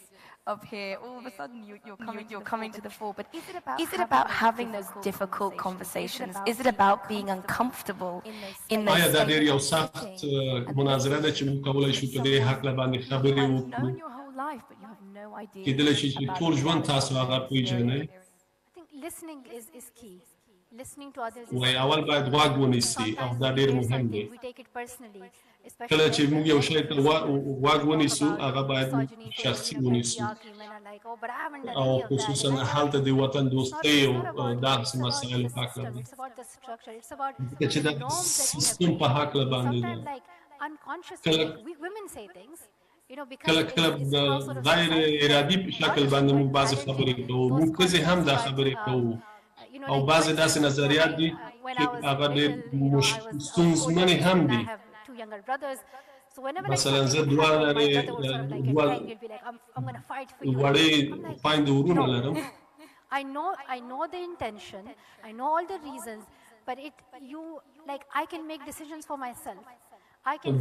up here. All of a sudden, you're coming to the fore. But is it about having those difficult conversations? Is it about being uncomfortable in those? آیا دا ډېر یو سخت مناظره ده چې موږ کولی شو په دې هکله باندې خبرې وکړو کېدلی شي چې ټول ژوند تاسو هغه پیژنئ listening is key. Listening to others وایي اول باید غوږ ونیسي او دا ډېر مهم دی کله چې موږ یو شی ته غوږ ونیسو هغه باید شخصي ونیسو او خصوصا هلته د وطن دوستۍ او داسې مسایلو په هکله دی ځکه چې دا سیستم په هکله باندې دی کله کله د غیر ارادي په شکل باندې موږ بعضې خبرې کوو موږ ښځې هم دا خبرې کوو او بعضې داسې نظریات دي چې هغه ډېر ستونزمنې هم دي مثلا زه دوه وړې خویندې وروڼه لرم I know the intention, I know all the reasons, but I can make decisions for myself.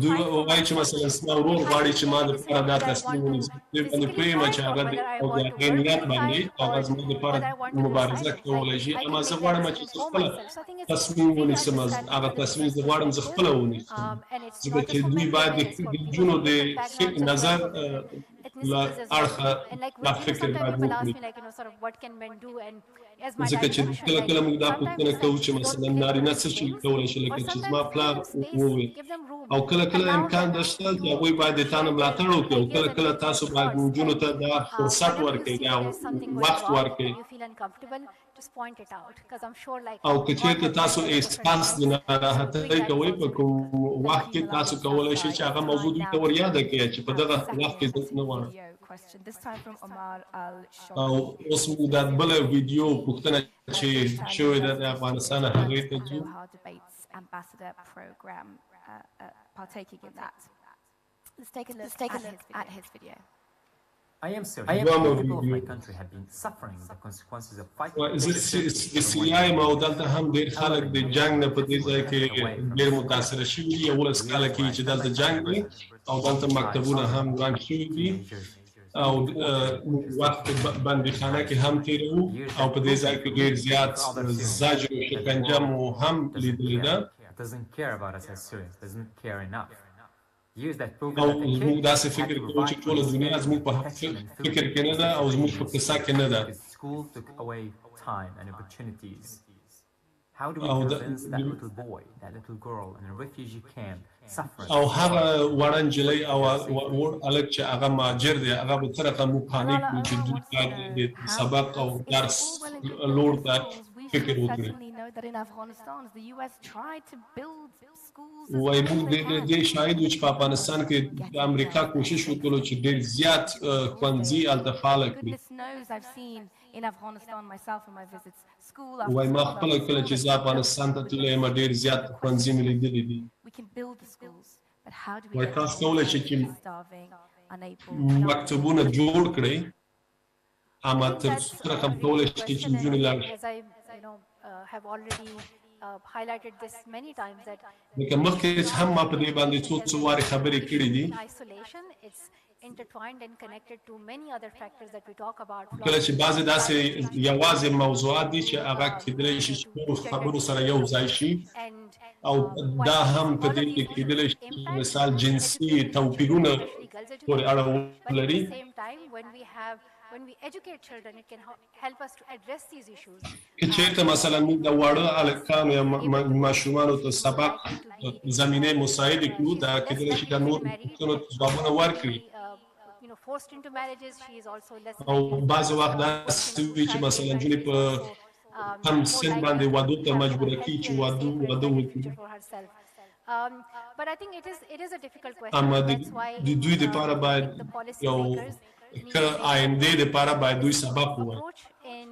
دوی وایي چې مثلا زما ورور غواړي چې ما دپاره دا تصمیم ونیسي دوی باندې پوهېږم چې هغه د هغې نیت باندې هغه زما دپاره مبارزه کولی شي اما زه غواړم چې زه خپله تصمیم ونیسم هغه تصمیم زه غواړم زه خپله ونیسم ځکه چې دوی باید د نجونو د نظر له اړخه دا فکر باید وکړي ځکه چې کله کله موږ دا پوښتنه کوو چې مثلا نارینه څه شي کولی شي لکه چې زما پلار وویل او کله کله امکان ده شته چې هغوی باید د تا نه ملاتړ وکړي او کله کله تاسو باید نجونو ته دا فرصت ورکړئ دا وخت ورکړئ او که چېرته تاسو احساس د ناراحتۍ کوئ په کوم وخت کې تاسو کولی شئ چې هغه موضوع دوی ته ور یاده کړئ چې په دغه وخت کې زه نه غواړم او اوس موږ دا بله ویډیو پوښتنه چې شوې ده د افغانستان هغې ته ځو partaking in that. Let's take a look at his video. I am serious. People of my country have been suffering the consequences of fighting. د سیریای او دلته هم ډېر خلک د جنګ نه په دې ځای کې ډېر متاثره شوي دي 11 کاله کېږي چې دلته جنګ دی او دلته مکتبونه هم وران شوي دي او وخت بندیخانه کې هم تېروو او په دې ځای کې ډېر زیات زجر او شکنجه مو هم لیدلې ده doesn't care about us as Syrians, doesn't care enough. Use that program او زموږ داسې فکر کوو چې ټوله دنیا زموږ په فکر کې نه ده او زموږ په قصه کې نه ده school took away time and opportunities. How do we convince that little boy, that little girl in a refugee camp suffering? او هغه وړه نجلۍ او هلک چې هغه مهاجر دی هغه به څه رقم موږ قانع کړو چې دوی د سبق او درس لور ته فکر وکړي وایي موږ د دې شاهد وو چې په افغانستان کې د امریکا کوشش وکړو چې ډېر زیات ښوونځي هلته فعاله کړي وایي ما خپله کله چې زه افغانستان ته تللی یم ډېر زیات ښوونځي مې لیدلي دي وایي تاسو کولی شئ چې مکتبونه جوړ کړئ اما تر څه رقم کولی شئ چې نجونې لاړ شي have already highlighted this many times that لکه مخکې هم ما په دې باندې څو وارې خبرې کړې دي isolation it's intertwined and connected to many other factors that we talk about کله چې بعضې داسې یوازې موضوعات دي چې هغه کېدلی شي چې ټولو خبرو سره یو ځای شي او دا هم په دې کې کېدلی شي چې مثال جنسي توپیرونه پورې اړه ولري. When we educate children, it can help us to address these issues. که چېرته مثلا موږ د واړه هلکانو یا ماشومانو ته سبق زمینه مساعد کړو، دا کېدلی شي د نور پوښتنو ځوابونه ورکړي. Forced into marriages, she is also less. او بعض وخت داسې وي چې مثلا نجونې په کم سن باندې وادو ته مجبوره کړي چې واده وکړي. But I think it is a difficult question. اما That's why د دوی دپاره باید یو که آینده دپاره باید دوی سبق ووایي. In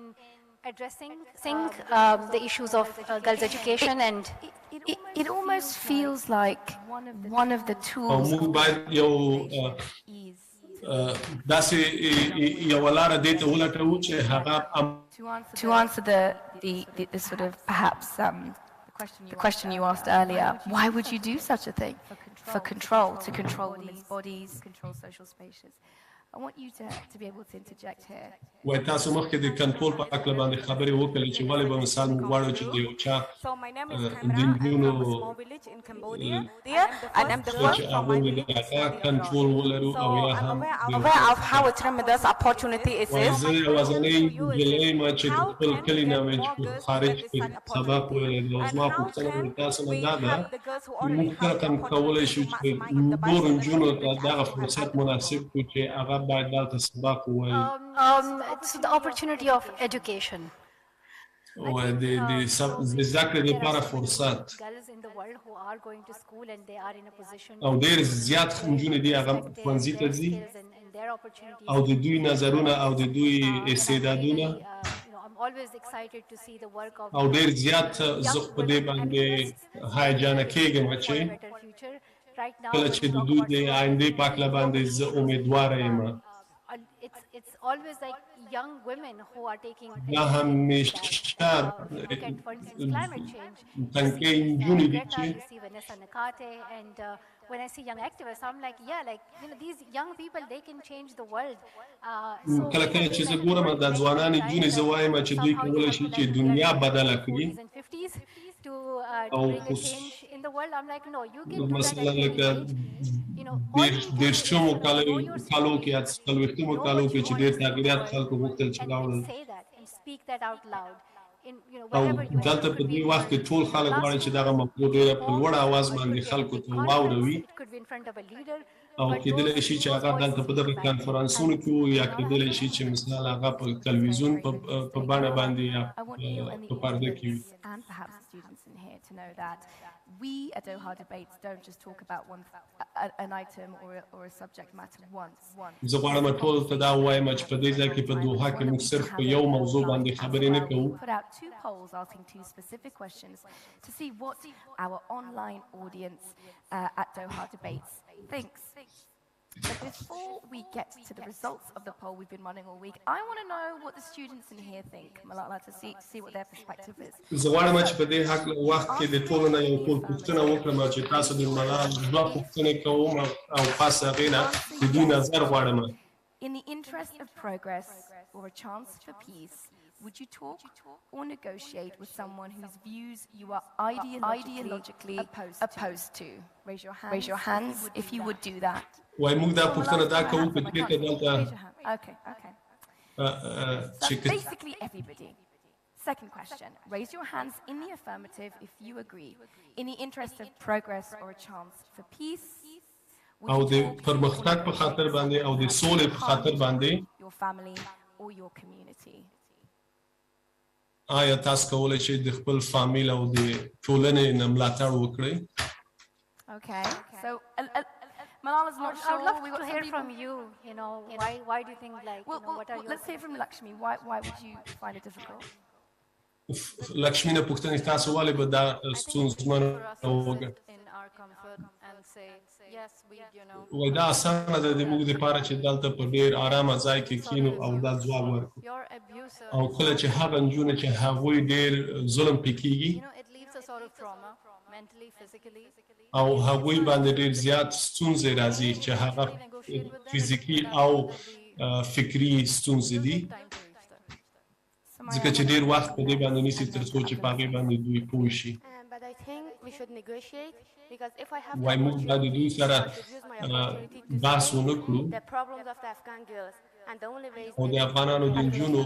addressing the issues of girls' education, and it almost feels like one of the tools. موږ باید یو داسې یوه لاره دې ته ولټوو چې هغه To answer the sort of perhaps the question you asked earlier, why would you do such a thing? For control, to control women's bodies, control social spaces. I want you to be able to interject here. وای تاسو مخکې د کنټرول په هکله باندې خبرې وکړې چې ولې به مثال موږ غواړو چې د یو چا د نجونو چې هغوی د هغه کنټرول ولرو او یا هم وای زه یوازینۍ نجلۍ یم چې د خپل کلي نه مې چې په خارج کې سبق ویلی او زما پوښتنه د تاسو نه دا ده موږ کله کم کولی شو چې نورو نجونو ته دغه فرصت مناسب کړو چې هغه باید دلته سبق ووایي. It's the opportunity of education. وای د زده کړې دپاره فرصت Girls in the world who are going to school and they are in a position او ډېر زیات نجونې دي هغه ښوونځي ته ځي او د دوی نظرونه او د دوی استعدادونه I'm always excited to see the work of او ډېر زیات زه په دې باندې هیجانه کېږم چې کله چې د دوی د آیندې په هکله باندې زه امیدواره یم. It's always like young women who are taking دا همیشه climate change. تنکۍ نجونې دي چې And when I see young activists, I'm like, yeah, like, these young people, they can change the world. کله کله چې زه ګورم دا ځوانان نجونې زه وایم چې دوی کولی شي چې دنیا بدله کړي to bring a change in the world. I'm like, no, you can do that. مثلا لکه دېرشمو کالو کې یا څلوېښتمو کالو کې چې ډېر تغییرات خلکو غوښتل چې راوړل او دلته په دې وخت کې ټول خلک غواړي چې دغه موضوع ډېره په لوړ اواز باندې خلکو ته واوروي او کېدلی شي چې هغه دلته په دغه کنفرانسونو کې وي یا کېدلی شي چې مثال هغه په تلویزیون په بڼه باندې یا په پرده کې وي. And perhaps the students in here to know that we at Doha Debates don't just talk about an item or a subject matter once. زه غواړم ټول ته دا ووایم چې په دې ځای کې په دوحه کې موږ صرف په یو موضوع باندې خبرې نه کوو. Put out 2 polls asking 2 specific questions to see what our online audience at Doha Debates thinks. But before we get to the results of the poll we've been running all week, I want to know what the students in here think, Malalah, to see what their perspective is. زه غواړم چې په دې وخت کې د ټولو نه یو ټول پوښتنه وکړم چې تاسو د ملاله دوه پوښتنې کوم او پس هغې نه د دوی نظر غواړم. In the interest of progress or a chance for peace, would you talk or negotiate with someone whose views you are ideologically opposed to? Raise your hands if you would do that. وای موږ دا پوښتنه دا کوو چې چېرته دلته Okay. So basically everybody. Second question. Raise your hands in the affirmative if you agree. In the interest of progress or a chance for peace. او د پرمختګ په خاطر باندې او د سولې په خاطر باندې your family or your community. آیا تاسو کولی شئ د خپل فامیل او د ټولنې نه ملاتړ وکړئ؟ Okay. So Malala's not sure. I would love to hear from you. Why do you think what are your... Let's hear from Lakshmi. Why would you find it difficult? لکشمی نه پوښتنې تاسو ولې به دا ستونزمنه وګڼئ؟ وای دا اسانه ده د موږ دپاره چې دلته په ډېر ارامه ځای کې کښېنو او دا ځواب ورکړو او کله چې هغه نجونې چې هغوی ډېر ظلم پرې کېږي او هغوی باندې ډېر زیات ستونزې راځي چې هغه فزیکي او فکري ستونزې دي ځکه چې ډېر وخت په دې باندې نیسي تر څو چې په هغې باندې دوی پوه شي. we should negotiate because if I have وای موږ باید د دوی سره بحث ونه کړو the problems of the Afghan girls and the only way is او د افغانانو د نجونو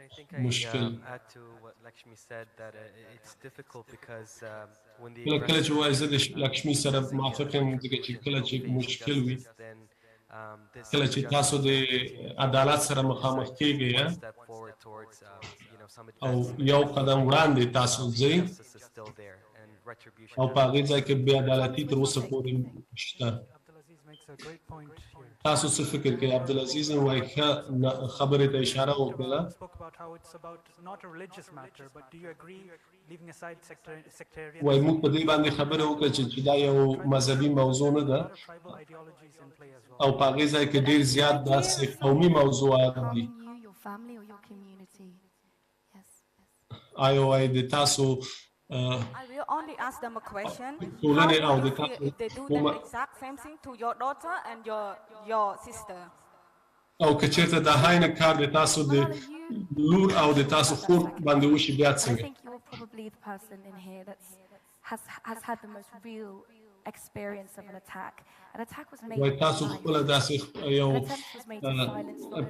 I think I add to what Lakshmi said that it's difficult because when the کله چې وایي زه د لکشمي سره موافق یم ځکه چې کله چې مشکل وي کله چې تاسو د عدالت سره مخامخ کیږئ او یو قدم وړاندې تاسو ځئ او په هغې ځای کې بې عدالتي تر اوسه پورې شته تاسو څه فکر کوئ عبدالعزیز وایي ښه خبرې ته اشاره وکړله وایي موږ په دې باندې خبرې وکړه چې دا یو مذهبي موضوع نه ده او په هغې ځای کې ډېر زیات داسې قومي موضوعات دي آیا وایي د تاسو I will only ask them a question. How do you feel if they do the exact same thing to your daughter and your sister? او که چېرته دا هاینه کار د تاسو د لور او د تاسو خور باندې وشي بیا څنګه؟ I think you're probably the person in here that has had the most real experience of an attack. An attack was made. وای تاسو خپله داسې یو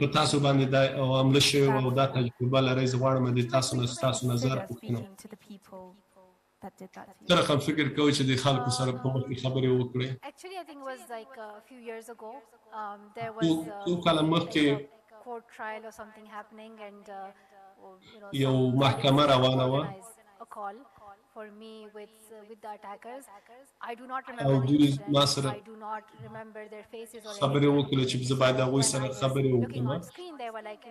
په تاسو باندې دا حمله شوې وه او دا تجربه لرئ زه غواړم د تاسو نه ستاسو نظر پوښتنه ته رقم فکر کوئ چې د خلکو سره په مخ کې خبرې وکړئ Actually, I think it was like a few years ago. There was څو کاله مخکې court trial or something happening and یو محکمه روانه وه a call for me with the attackers. I do not remember their names. I do not remember their faces or خبرې وکړې چې زه باید هغوی سره خبرې looking on screen. They were like,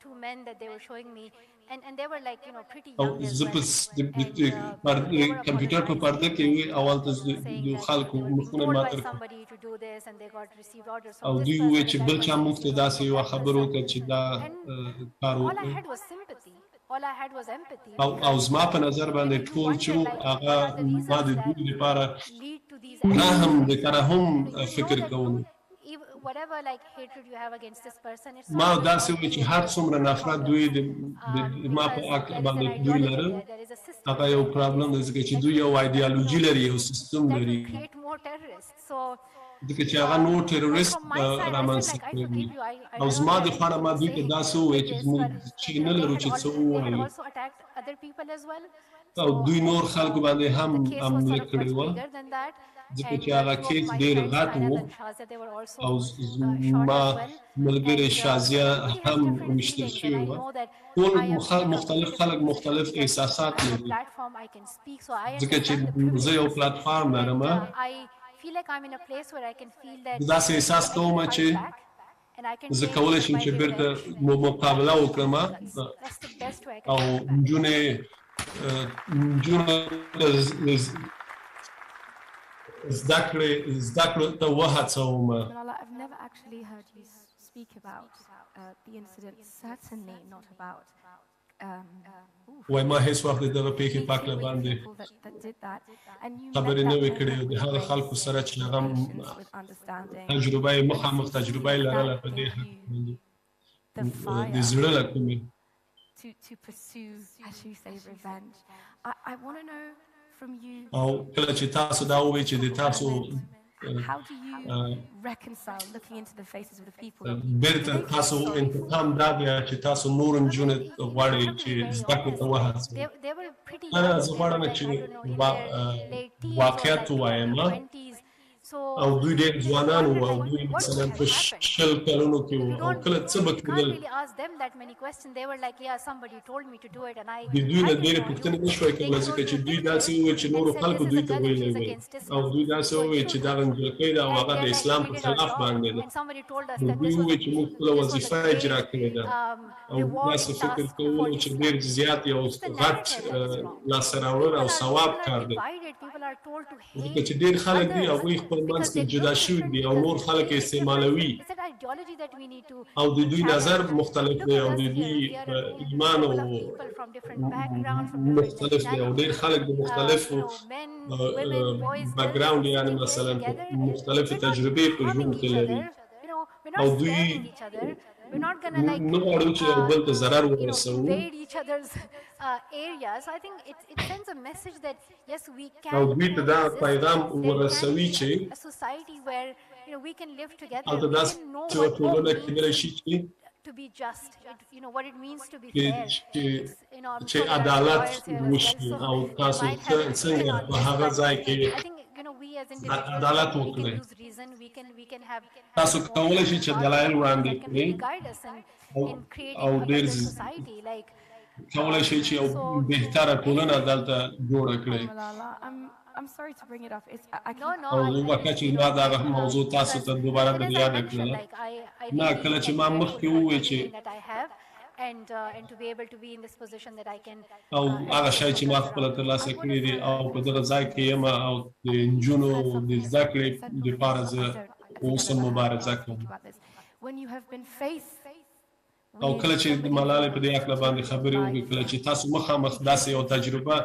two men that they were showing me and they were like, pretty young as زه په کمپیوټر په پرده کې وي اول ته د خلکو مخونه ماته somebody to do this and they got received orders او دوی وویل چې بل چا موږ ته داسې یوه خبره وکړه چې دا کار all I وکړي had was sympathy. All I had was empathy. او زما په نظر باندې ټول چې هغه ما د دوی لپاره رحم د ترحم فکر کوم Whatever like hatred you have against this person, it's ما داسې وایي چې هر څومره نفرت دوی د ما په حق باندې دوی لرل هغه یو پرابلم دی ځکه چې دوی یو ایډیالوژي لري یو سیستم لري ځکه چې هغه نور ټیرورست رامنځته کړي او زما د خوا نه ما دوی ته داسې ووایي چې موږ چې نه لرو چې څه ووایو او دوی نور خلکو باندې هم حمله کړې وه ځکه چې هغه کیس ډېر غټ و او زما ملګرې شازیه هم ویشتل شوې وه ټول مختلف خلک مختلف احساسات لري ځکه چې زه یو پلاتفارم لرم داسې احساس کوم چې زه کولی شم چې بیرته مقابله وکړم او نجونې زده کړو ته وهڅوم I've never actually heard you speak about the incident, certainly not about وای ما هیڅ وخت د دغه پیښې په هکله باندې خبرې نه وې کړې د هغه خلکو سره چې هغه تجربه یې مخامخ تجربه یې لرله په دې د زړه له کومې to pursue, as you say, revenge. I want to know from you. او کله چې تاسو دا ووایئ چې د تاسو how do you reconcile looking into the faces of the people? بیرته تاسو انتقام دا بیا چې تاسو نور نجونې غواړئ چې زده کړو ته وهڅوئ زه غواړم چې واقعیت ووایم او دوی ډېر ځوانان وو او دوی مثلا په 20 کلونو کې وو او کله څه به کېدل د دوی نه ډېرې پوښتنې نه شوای کولی ځکه چې دوی داسې وویل چې نورو خلکو دوی ته ویلی وی او دوی داسې وویل چې دغه نجلۍ ده او هغه د اسلام په خلاف باندې ده نو دوی وویل چې موږ خپله وظیفه اجرا کړې ده او داسې فکر کولو چې ډېر زیات یو غټ لاسته راوړنه او ثواب کار دی ځکه چې ډېر خلک دي هغوی خپل منځ کې جدا شوي دي او نور خلک یې استعمالوي او د دوی نظر مختلف دی او د دوی ایمان مختلف دی او ډېر خلک د مختلفو بکګراوند یعنې مثلا مختلفې تجربې په ژوند کې لري او دوی gonna like invade each other's areas. So I think it sends a message that yes, we can exist. There can be a society where we can live together. We can know what it means to be just. What it means to be fair. عدالت وشي او تاسو څنګه په هغه ځای کې عدالت وکړئ. تاسو کولی شئ چې دلایل وړاندې کړئ او ډېر کولی شئ چې یو بهتره ټولنه دلته جوړه کړئ. I'm sorry to bring it up. او وکړه چې ما دا موضوع تاسو ته دوباره در یاد کړله. نه کله چې ما مخکې وویل چې and to be able to be in this position that I can او هغه شی چې ما خپله ترلاسه کړي دي او په دغه ځای کې یم او د نجونو د زده کړې دپاره زه اوس هم مبارزه کوم. او کله چې د ملالې په دې هکله باندې خبرې وکړي، کله چې تاسو مخامخ داسې یو تجربه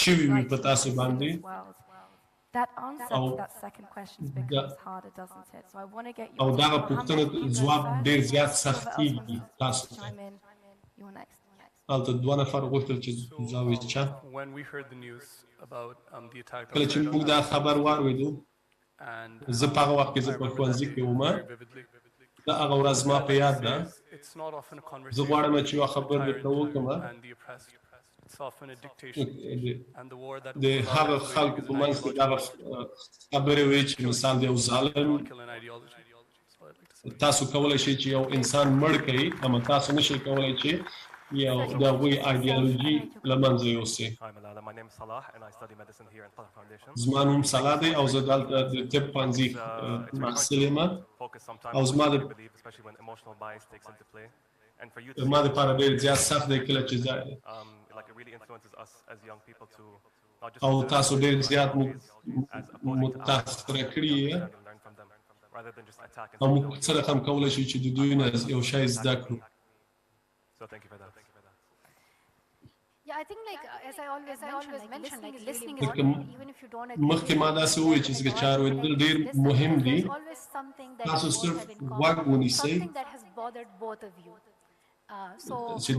شوي وي په تاسو باندې، او دغه پوښتنه ځواب ډېر زیات سخت کېږي تاسو ته. هلته دوه نفر غوښتل چې ځواب چا کله چې موږ دا خبر واورېدو، زه په هغه وخت کې زه په ښوونځي کې وم، دا هغه ورځ زما په یاد ده. زه غواړم چې یوه خبره درته وکړم. د هغه خلکو په منځ کې دغه خبرې وې چې مثال د یو ظالم تاسو کولی شئ چې یو انسان مړ کړئ، اما تاسو نشئ کولی چې یو د هغوی ایډیالوژي له منځه یوسئ. زما نوم صلاح دی او زه دلته د طب پوهنځي محصل یم او زما دپاره ډېر زیات سخت دی کله چې او تاسو ډېر زیات متاثره کړي یې او موږ څه رقم کولی شو چې د دوی نه یو شی زده کړو. مخکې ما داسې وویل چې څنګه چار اورېدل ډېر مهم دي. تاسو صرف غوږ ونیسئ چې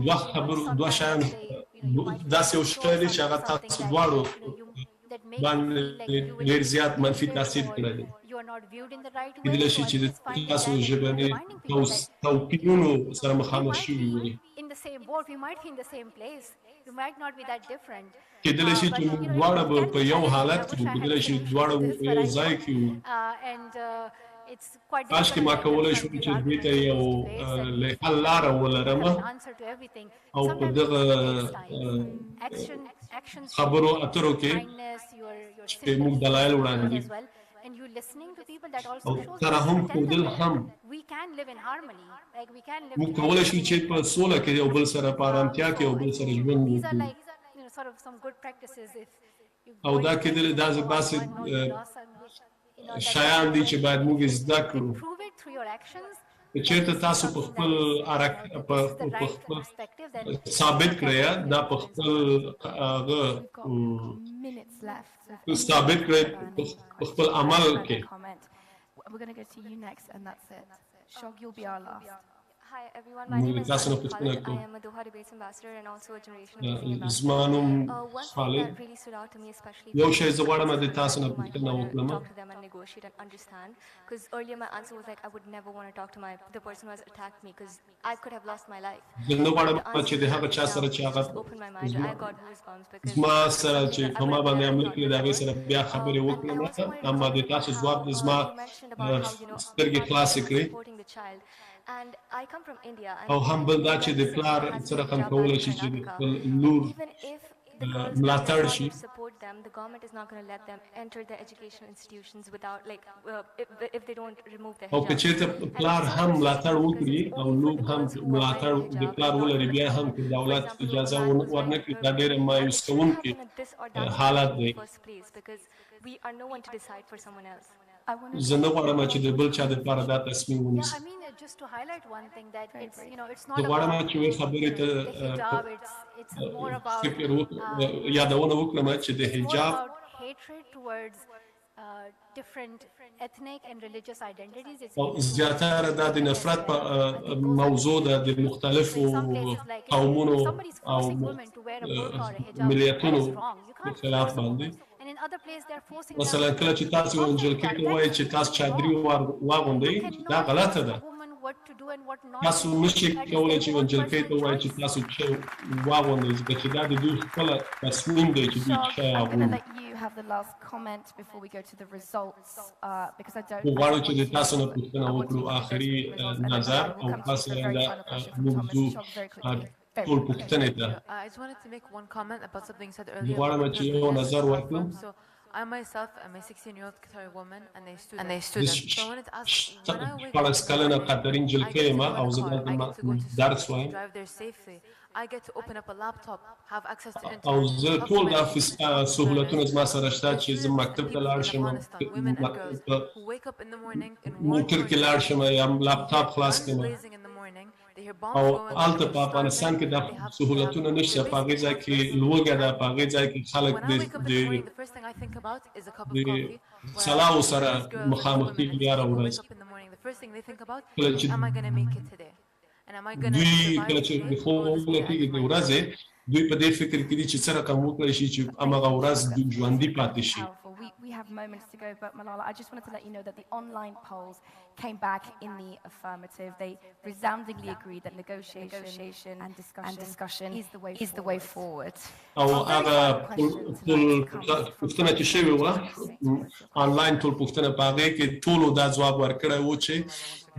دوه شیان داسې یو شی دی چې هغه تاسو دواړو باندې ډېر زیات منفي تاثیر کړی دی. کېدلی شي چې د تاسو ژبني توپیرونو سره مخامخ شوي وي. کېدلی شي چې موږ دواړه به په یو حالت کې وو، کېدلی شي دواړه به په یو ځای کې وو. کاشکې ما کولی شو چې دوی ته یو حل لاره ولرم او په دغه خبرو اترو کې چې موږ دلایل وړاندې او ترحم ښودل هم موږ کولی شو چې په سوله کې یو بل سره په ارامتیا کې یو بل سره ژوند وکړو. او دا کېدلی دا داسې شیان دي چې باید موږ زده کړو. که چېرته تاسو په خپل ثابت کړئ، دا په خپل ثابت کړئ په خپل عمل کې. Hi everyone, my name is Mehal. I am a Doha Debates Ambassador and also a Generational Youth Ambassador. One thing that really stood out to me, especially when I talk to them and negotiate and understand, because earlier my answer was like I would never want to talk to the person who has attacked me because I could have lost my life. The answer now just opened my mind. I got goosebumps because supporting the child. And I come from India. او هم بل دا چې د پلار څه رقم کولی شي چې د خپل لور ملاتړ شي. Support them. The government is not going to let them enter the educational institutions without, like, if they don't remove the hijab. او که چېرته پلار هم ملاتړ وکړي او لور هم ملاتړ د پلار ولري، بیا هم که دولت اجازه ورنه کړي، دا ډېره مایوس کوونکی حالت دی. Because we are no one to decide for someone else. زه نه غواړم چې د بل چا دپاره دا تصمیم ونیسي. Just to highlight one thing that it's زه غواړم چې یوې خبرې ته یادونه وکړم چې د حجاب different ethnic and religious identities. زیاتره دا د نفرت په موضوع ده د مختلفو قومونو او ملیتونو خلاف باندې. مثلا کله چې تاسو یو نجلۍ ته وایي چې تاسو چادري واغوندئ دا غلطه ده. تاسو نشئ کولی چې یو نجلۍ ته وایي چې تاسو واغوندئ ځکه چې دا د دوی خپله تصمیم دی چې دوی شی اغوندي. Have the last comment before we go to the results because I don't غواړو چې د تاسو نه پوښتنه وکړو آخري نظر او تاسو د موضوع ټول پوښتنې ته. I just wanted to make one comment about something said earlier. غواړم چې یو نظر ورکړم. I myself am a 16-year-old Qatari woman and a student. So I wanted to ask, when I wake up, I drive there safely. I get to open up a laptop, have access to internet. او زه ټول دا سهولتونه زما سره شته چې زه مکتب ته لاړ شم، موټر کې لاړ شم یا لپټاپ خلاص کړم. او هلته په افغانستان کې دا سهولتونه نشته. په هغې ځای کې لوږه ده، په هغې ځای کې خلک د سلاو سره مخامخ کېږي هره ورځ. کله چې دوی کله چې د خوب کېږي د ورځې دوی په دې فکر کې دي چې څه رقم وکړی شي چې هماغه ورځ دوی ژوندي پاتې شي. We have moments to go, but Malala, I just wanted to let you know that the online polls came back in the affirmative. They resoundingly agreed that negotiation and discussion is the way forward. او هغه پوښتنه چې شوې وه آنلاین ټول پوښتنه په هغې کې ټولو دا ځواب ورکړی و چې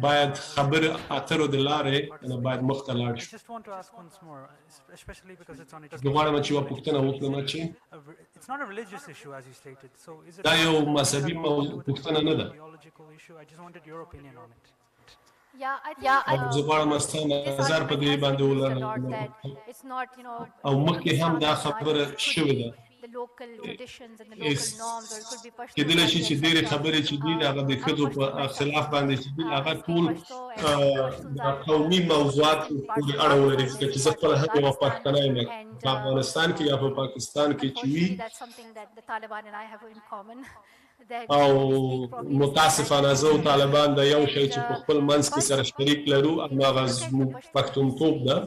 باید خبرې اترو د لارې باید مخ ته لاړ شو. زه غواړم چې یوه پوښتنه وکړم چې دا یو مذهبي پوښتنه نه ده. زه غواړم ستا نظر په دې باندې ولرم. او مخکې هم دا خبره شوې ده. کېدلی شي چې ډېرې خبرې چې دي هغه د ښځو په خلاف باندې چې دي هغه ټول قومي موضوعات پورې اړه ولري. ځکه چې زه خپله هم یوه پښتنه یم په افغانستان کې یا په پاکستان کې چې وي. او متاسفانه زه او طالبان د یو شی چې په خپل منځ کې سره شریک لرو هماغه زموږ پښتونتوب ده.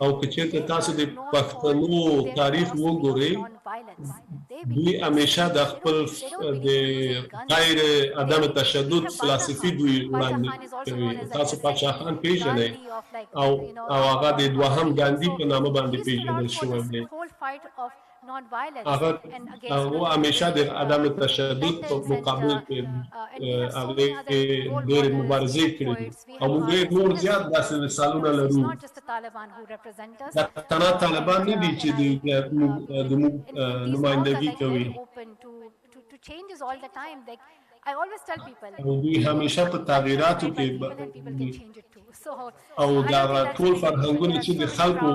او که چېرته تاسو د پښتنو تاریخ وګورئ دوی همیشه د خپل د غیر عدم تشدد فلسفي دوی وړاندې کوي. تاسو پاچاخان پیژنئ او هغه د دوهم ګاندي په نامه باندې پیژندل شوی دی. هغه همیشه د عدم تشدد په مقابل کې هغې ډېرې مبارزې کړې دي. او موږ ډېر نور زیات داسې مثالونه لرو. دا تنها طالبان نه دي چې د موږ نمایندګي کوي. او دوی همیشه په تغییراتو کې او دا ټول فرهنګونه چې د خلکو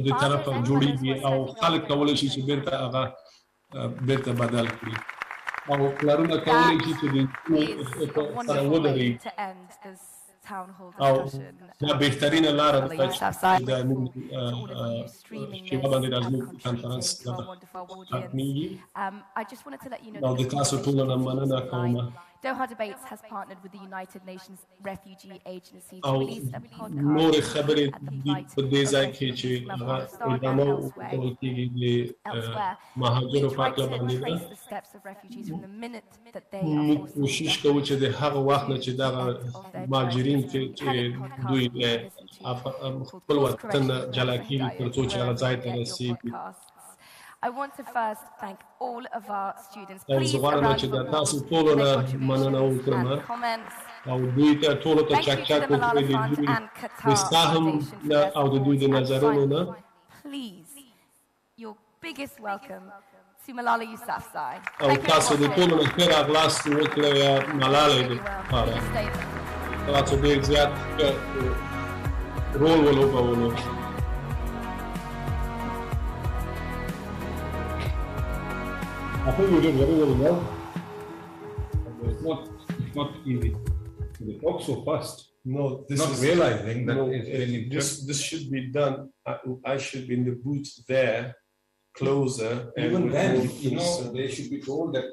د طرفه جوړیږي او خلک کولی شي چې بیرته هغه بیرته بدل کړي او پلرونه کولی شي چې د سره ودرېږي. او دا بهترینه لاره ده چې د شیبه باندې د زموږ کنفرانس ختمیږي. او د تاسو ټولو نه مننه کوم. Doha Debates has partnered with the United Nations Refugee Agency to او release a podcast. نور خبرې په دې ځای کې چې هغه ادامه ورکول کېږي د مهاجرو په هکله باندې ده. موږ کوشش کوو چې د هغه وخت نه چې دغه مهاجرین چې دوی خپل وطن نه جلا کېږي تر څو چې هغه ځای ته رسېږي. I want to first thank all of our students. Please around the comments. Please, your biggest welcome to Malala Yousafzai. I think we did very, very well. It's not easy. They talk so fast. No, this not is realizing that no, it's really this should be done. I should be in the booth there, closer. Even then, they should be told that